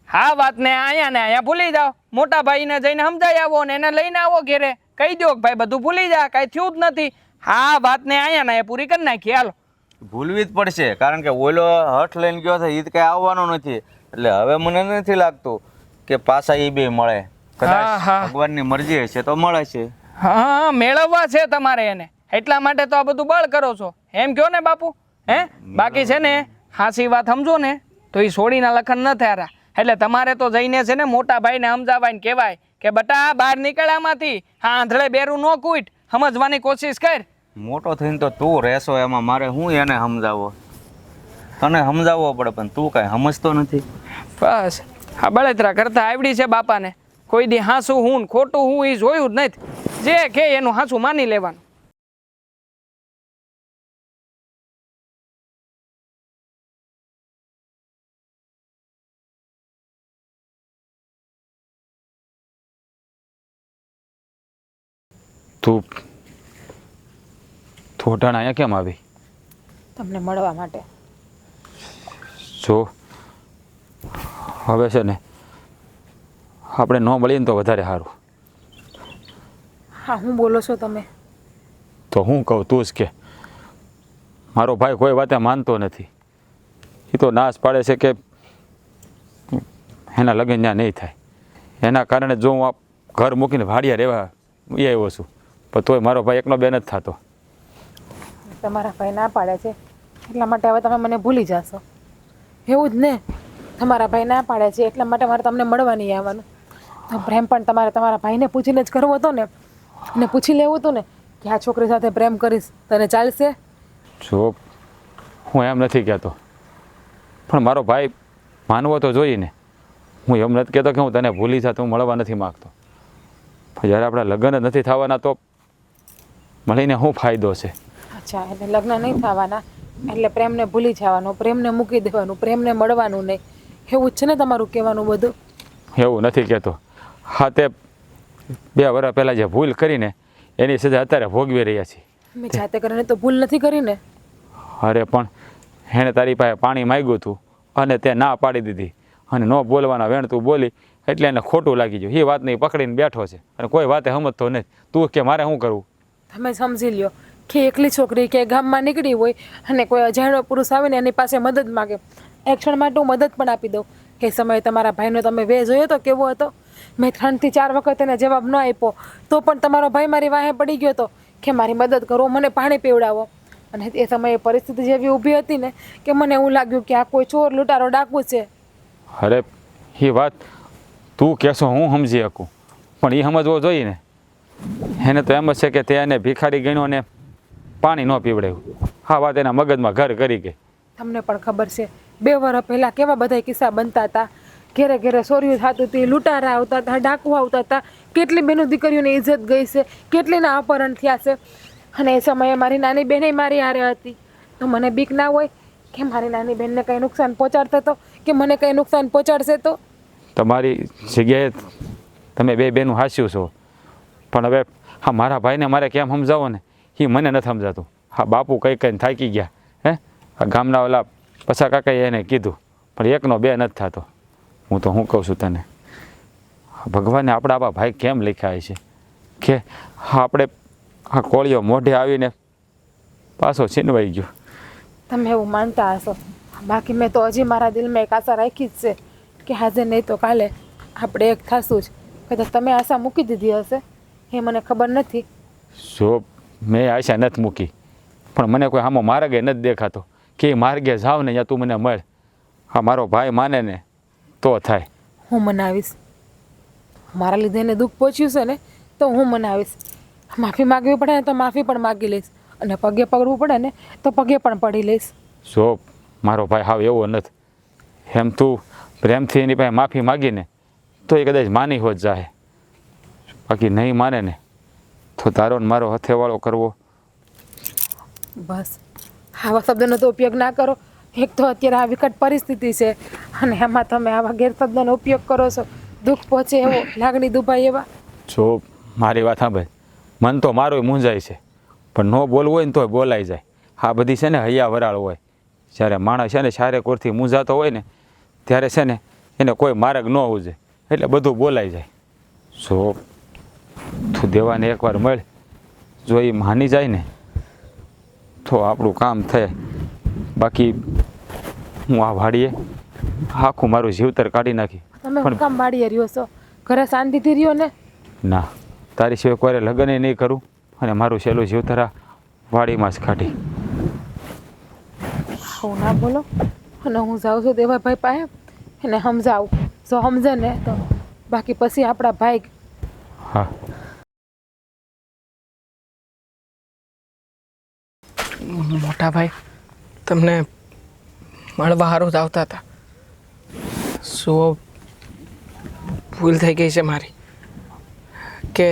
Speaker 3: હા વાત ને અહીંયા ભૂલી જાઓ. મોટા ભાઈને જઈને સમજાઈ આવો ને એને લઈને આવો ઘેરે, કહી દો કે ભાઈ બધું ભૂલી જા, કાંઈ થયું જ નથી. હા વાત ને અહીંયા પૂરી કરી નાખી. હાલો
Speaker 1: ભૂલવી જ પડશે, કારણ કે ઓલો હઠ લઈને ગયો છે, એ તો કાંઈ આવવાનો નથી. એટલે હવે મને નથી લાગતું કે પાછા એ બે મળે. કદાચ ભગવાનની મરજી હશે તો મળે છે.
Speaker 3: હા મેળવવા છે તમારે એને, એટલા માટે તો આ બધું બળ કરો છો, એમ કહો ને બાપુ. બાકી છે ને હાસી વાત સમજો ને તો એ છોડીના લખન ન થયા. એટલે તમારે તો જઈને છે ને મોટા ભાઈને સમજાવાય ને કહેવાય કે બટા બહાર નીકળ્યામાંથી હા આંધળે બેરું ન કૂટ, સમજવાની કોશિશ કર.
Speaker 1: મોટો થઈને તો તું રહેશો, એમાં મારે હું એને સમજાવો? તને સમજાવવો પડે પણ તું કાંઈ સમજતો નથી.
Speaker 3: બસ આ બળતરા કરતા આવડી છે બાપાને. કોઈ દી હાસું હું ને ખોટું હું એ જોયું જ નથી. જે કે એનું હાસું માની લેવાનું.
Speaker 5: તું થોટાણ અહીંયા કેમ આવી?
Speaker 6: તમને મળવા માટે.
Speaker 5: જો હવે છે ને આપણે ન મળીએ ને તો વધારે સારું.
Speaker 6: હા હું બોલો છો તમે?
Speaker 5: તો હું કહું તું જ કે. મારો ભાઈ કોઈ વાતે માનતો નથી. એ તો નાશ પાડે છે કે એના લગ્ન ત્યાં નહીં થાય. એના કારણે જો હું આ ઘર મૂકીને ભાડિયા રહેવા એ આવ્યો છું, પણ તોય મારો ભાઈ એકનો બે નથી થતો.
Speaker 6: તમારા ભાઈ ના પાડે છે એટલા માટે હવે તમે મને ભૂલી જશો, એવું જ ને? તમારા ભાઈ ના પાડે છે એટલા માટે મારે તમને મળવા નહીં આવવાનું. તો પ્રેમ પણ તમારે તમારા ભાઈને પૂછીને જ કરવો હતો ને, એને પૂછી લેવું હતું ને કે આ છોકરી સાથે પ્રેમ કરીશ તને ચાલશે?
Speaker 5: જો હું એમ નથી કહેતો, પણ મારો ભાઈ માનવો તો જોઈએ ને. હું એમ નથી કહેતો કે હું તને ભૂલી જાત, હું મળવા નથી માગતો. પણ જ્યારે આપણા લગ્ન જ નથી થવાના તો મળીને શું ફાયદો છે?
Speaker 6: અચ્છા, એટલે લગ્ન નહીં થવાના એટલે પ્રેમને ભૂલી જવાનું, પ્રેમને મૂકી દેવાનું, પ્રેમને મળવાનું નહીં, એવું જ છે ને તમારું કહેવાનું બધું?
Speaker 5: એવું નથી કહેતો. હા, તે 2 વર્ષ પહેલાં જે ભૂલ કરીને એની સજા અત્યારે ભોગવી રહ્યા છીએ.
Speaker 6: મેં જાતે કરીને તો ભૂલ નથી કરી ને.
Speaker 5: અરે પણ એણે તારી પાસે પાણી માંગ્યું હતું અને તે ના પાડી દીધી, અને ન બોલવાના વેણ તું બોલી એટલે એને ખોટું લાગી ગયું. એ વાતને પકડીને બેઠો છે અને કોઈ વાતે સમજતો નથી. તું કે મારે શું કરવું?
Speaker 6: તમે સમજી લ્યો કે એકલી છોકરી કે ગામમાં નીકળી હોય અને કોઈ અજાણ્યો પુરુષ આવીને એની પાસે મદદ માગે, એક ક્ષણ માટે હું મદદ પણ આપી દઉં. કે સમયે તમારા ભાઈનો તમે વે જોયો તો કેવો હતો? મેં 3 થી 4 વખત એને જવાબ ન આપ્યો તો પણ તમારો ભાઈ મારી વાહે પડી ગયો હતો કે મારી મદદ કરો, મને પાણી પીવડાવો. અને એ સમયે પરિસ્થિતિ જેવી ઊભી હતી ને કે મને એવું લાગ્યું કે આ કોઈ ચોર લૂંટારો ડાકુ છે.
Speaker 5: અરે એ વાત તું કહેશો હું સમજી શકું, પણ એ સમજવો જોઈએ ને. એને તો એમ જ છે કે તે એને ભિખારી ગણ્યો ને પાણી ન પીવડાવ્યું. હા, વાત એના મગજમાં ઘર કરી ગઈ.
Speaker 6: તમને પણ ખબર છે 2 વર્ષ પહેલાં કેવા બધા કિસ્સા બનતા હતા, ઘેરે ઘેરે ચોર્યું થતું હતી, લૂંટારા આવતા હતા, ડાકુ આવતા હતા, કેટલી બેનો દીકરીઓની ઇજ્જત ગઈ છે, કેટલીના અપહરણ થયા છે. અને એ સમયે મારી નાની બહેને મારી હારે હતી, તો મને બીક ના હોય કે મારી નાની બહેનને કંઈ નુકસાન પહોંચાડતો હતો કે મને કંઈ નુકસાન પહોંચાડશે તો?
Speaker 5: તમારી જગ્યાએ તમે 2 બહેનું હાસ્યું છો, પણ હવે હા મારા ભાઈને મારે કેમ સમજાવો ને એ મને નથી સમજાતું. હા, બાપુ કઈ કઈને થાકી ગયા. આ ગામના ઓલા પછા કાકાએ એને કીધું, પણ એકનો 2 નથી થતો. હું તો શું કહું છું તને, ભગવાને આપણા આવા ભાઈ કેમ લખ્યા છે કે હા આપણે આ કોળીઓ મોઢે આવીને પાછો છીનવાઈ ગયો.
Speaker 6: તમે એવું માનતા હશો, બાકી મેં તો હજી મારા દિલમાં એક આશા રાખી જ છે કે આજે નહીં તો કાલે આપણે એક થશું જ. કદાચ તમે આશા મૂકી દીધી હશે એ મને ખબર નથી.
Speaker 5: જો મેં આશા નથી મૂકી, પણ મને કોઈ આમાં માર્ગે નથી દેખાતો કે એ માર્ગે જાવ ને ત્યાં તું મને મળ. હા, મારો ભાઈ માને ને તો થાય.
Speaker 6: હું મનાવીશ, મારા લીધે એને દુઃખ પહોંચ્યું છે ને તો હું મનાવીશ. માફી માગવી પડે ને તો માફી પણ માગી લઈશ, અને પગે પડવું પડે ને તો પગે પણ પડી લઈશ.
Speaker 5: જો મારો ભાઈ હાવ એવો નથી. એમ તું પ્રેમથી એની પાસે માફી માગીને તો એ કદાચ માની હોત જાય, બાકી નહીં માને ને તો તારો ને મારો હથેવાળો કરવો.
Speaker 6: બસ આવા શબ્દનો તો ઉપયોગ ના કરો. એક તો અત્યારે આ વિકટ પરિસ્થિતિ છે અને એમાં તમે આવા ગેરશબ્દનો ઉપયોગ કરો છો, દુઃખ પહોંચે એવો, લાગણી દુભાઈ એવા.
Speaker 5: જો મારી વાત સાંભળ, મન તો મારું મૂંઝાય છે, પણ ન બોલવું હોય ને તોય બોલાઈ જાય. આ બધી છે ને હૈયા વરાળ હોય. જ્યારે માણસ છે ને ચારે કોરથી મૂંઝાતો હોય ને ત્યારે છે ને એને કોઈ માર્ગ ન ઉજે એટલે બધું બોલાઈ જાય. જો તું દેવાને એકવાર મળ, જો એ માની જાય ને તો આપણું કામ થાય. બાકી હું આ વાડીએ આખું મારું જીવતર કાઢી નાખી.
Speaker 6: તમે શું કામ વાડીએ રહ્યો છો? ઘરે શાંતિથી રહ્યો ને.
Speaker 5: ના, તારી સિવાય કોઈ લગ્ન નહીં કરું અને મારું સહેલું જીવતર આ વાડીમાં જ કાઢી.
Speaker 6: હું ના બોલો, અને હું જાઉં છું દેવાભાઈ પાસે એને સમજાવું, જો સમજે ને તો, બાકી પછી આપણા ભાઈ.
Speaker 5: હા,
Speaker 3: મોટા ભાઈ તમને મળવા સારું જ આવતા હતા. શું ભૂલ થઈ ગઈ છે મારી કે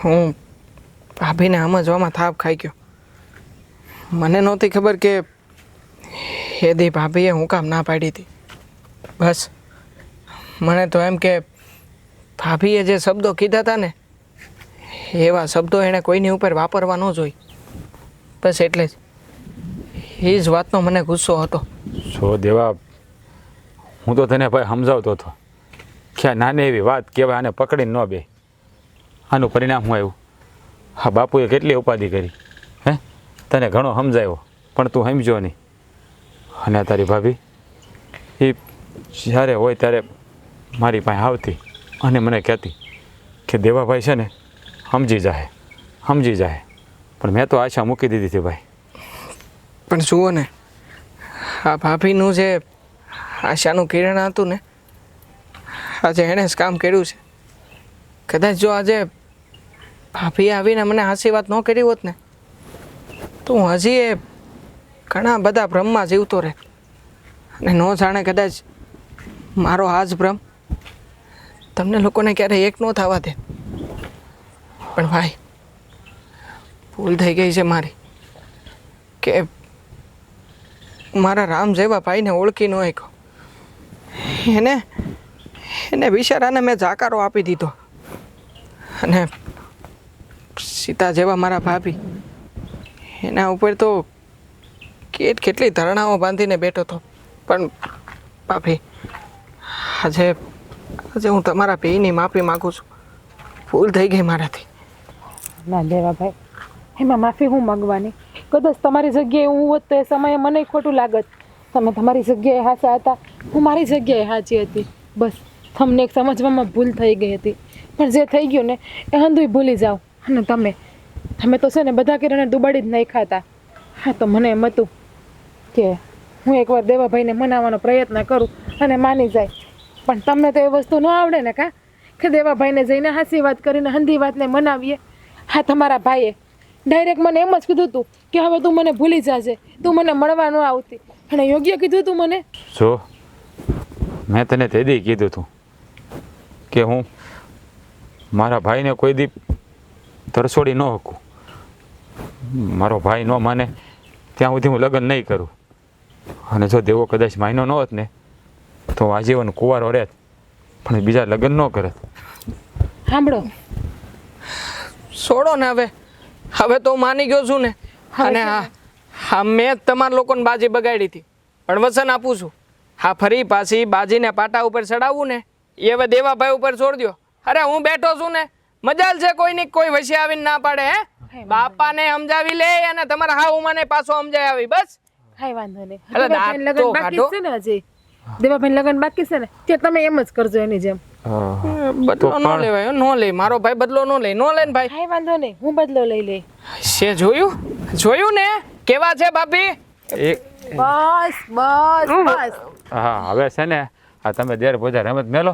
Speaker 3: હું ભાભીને સમજવામાં થાપ ખાઈ ગયો? મને નહોતી ખબર કે હેદી ભાભીએ હું કામ ના પાડી હતી. બસ મને તો એમ કે ભાભીએ જે શબ્દો કીધા હતા ને એવા શબ્દો એણે કોઈની ઉપર વાપરવા ન જોઈ. બસ એટલે જ એ જ વાતનો મને ગુસ્સો હતો.
Speaker 5: જો દેવા, હું તો તને ભાઈ સમજાવતો હતો કે આ નાની એવી વાત કહેવાય, આને પકડીને ન બે. આનું પરિણામ શું આવ્યું? હા, બાપુએ કેટલી ઉપાધિ કરી, તને ઘણો સમજાવ્યો પણ તું સમજ્યો નહીં. અને તારી ભાભી એ જ્યારે હોય ત્યારે મારી પાસે આવતી અને મને કહેતી કે દેવાભાઈ છે ને સમજી જાય પણ મેં તો આશા મૂકી દીધી હતી ભાઈ.
Speaker 3: પણ જુઓ ને, આ ભાભીનું જે આશાનું કિરણ હતું ને, આજે એણે જ કામ કર્યું છે. કદાચ જો આજે ભાભી આવીને મને આશીર્વાદ ન કરી હોત ને તો હું હજી એ ઘણા બધા ભ્રમમાં જીવતો રહે અને ન જાણે કદાચ મારો આ જ ભ્રમ તમને લોકોને ક્યારેય એક ન થવા દે. પણ ભાઈ, ભૂલ થઈ ગઈ છે મારી કે મારા રામ જેવા ભાઈને ઓળખી ન શક્યો. એને બિચારાને મેં જાકારો આપી દીધો અને સીતા જેવા મારા ભાભી એના ઉપર તો કેટલી ધરણાઓ બાંધીને બેઠો હતો. પણ ભાભી, આજે હું તમારા બેયની માફી માગું છું. ભૂલ થઈ ગઈ મારાથી.
Speaker 6: ના દેવાભાઈ, એમાં માફી હું માંગવાની? કદાચ તમારી જગ્યાએ હું હોત તો એ સમયે મને ખોટું લાગત. તમે તમારી જગ્યાએ હાચા હતા, હું મારી જગ્યાએ સાચી હતી. બસ તમને એક સમજવામાં ભૂલ થઈ ગઈ હતી. પણ જે થઈ ગયું ને એ હંધુય ભૂલી જાઓ. અને તમે તો છે ને બધા કિરણે દુબાડી જ નહીં ખાતા. હા, તો મને એમ હતું કે હું એકવાર દેવાભાઈને મનાવવાનો પ્રયત્ન કરું અને માની જાય. પણ તમને તો એ વસ્તુ ન આવડે ને કાં, કે દેવાભાઈને જઈને હાસી વાત કરીને હંધી વાતને મનાવીએ. હા, તમારા ભાઈએ ડાયરેક્ટ મને એમ જ કીધું હતું કે હવે તું મને ભૂલી જાજે, તું મને મળવા ન આવતી. અને યોગ્ય કીધું તું મને.
Speaker 5: જો મેં તને તે દી કીધું હતું કે હું મારા ભાઈને કોઈ દી તરસોડી ન શકું. મારો ભાઈ ન માને ત્યાં સુધી હું લગ્ન નહીં કરું. અને જો દેવો કદાચ માયનો ન હોત ને તો આજીવન કુંવારો રહેત, પણ બીજા લગ્ન ન કરત.
Speaker 6: સાંભળો,
Speaker 3: છોડો ને હવે તો હું માની ગયો છું ને. અને હા, મેં જ તમારા લોકોને બાજી બગાડી હતી. પણ વચન આપું છું, હા, ફરી પાછી બાજીને પાટા ઉપર ચડાવવું ને એ હવે દેવાભાઈ ઉપર છોડ દો. અરે હું બેઠો છું ને, મજાલ છે કોઈની કોઈ વચ્ચે આવીને ના પાડે. બાપાને સમજાવી લે અને તમારા હા મને પાછો સમજાય આવી. બસ
Speaker 6: કાંઈ વાંધો નહીં.
Speaker 3: અરે દાંત
Speaker 6: લગ્ન
Speaker 3: તો
Speaker 6: બાકી
Speaker 3: કાઢો.
Speaker 6: છે ને હજી દેવાભાઈ લગ્ન બાકી છે ને તે તમે એમ જ કરજો એની જેમ.
Speaker 3: બદલો ન લેવાય, ન લે મારો ભાઈ, બદલો ન લે ને ભાઈ.
Speaker 6: કાંઈ વાંધો નહીં, હું બદલો લઈ લે.
Speaker 3: છે જોયું ને કેવા છે ભાભી.
Speaker 6: બસ.
Speaker 5: હા, હવે છે ને આ તમે દેર બોજા રમત મેલો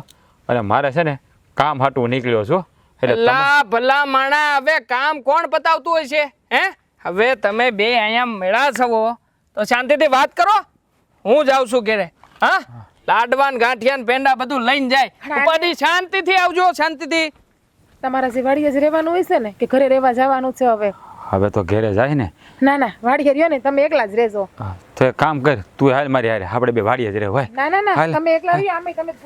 Speaker 5: અને મારે છે ને કામ હાટું નીકળ્યો છું. એટલે
Speaker 3: લા ભલા માણા, હવે કામ કોણ પતાવતું હોય છે? હવે તમે બે અહીંયા મેળા છો તો શાંતિથી વાત કરો. હું જાઉં છું ઘરે. હા, લાડવાન ગાંઠિયાન પેંડા બધું લઈને જાય. ઉપાધિ શાંતિથી આવજો, શાંતિથી.
Speaker 6: તમારા જે વાડીએ જ રહેવાનું હોય છે ને કે ઘરે રહેવા જવાનું છે હવે?
Speaker 5: હવે તો ઘેરે જાય ને.
Speaker 6: ના વાડીએ રહ્યો ને તમે એકલા જ રહેજો.
Speaker 5: તો એક કામ કર, તું હાલ મારી હારે, આપણે બે વાડીએ જ રહે હોય.
Speaker 6: ના તમે એકલા રહ્યો, આમે તમે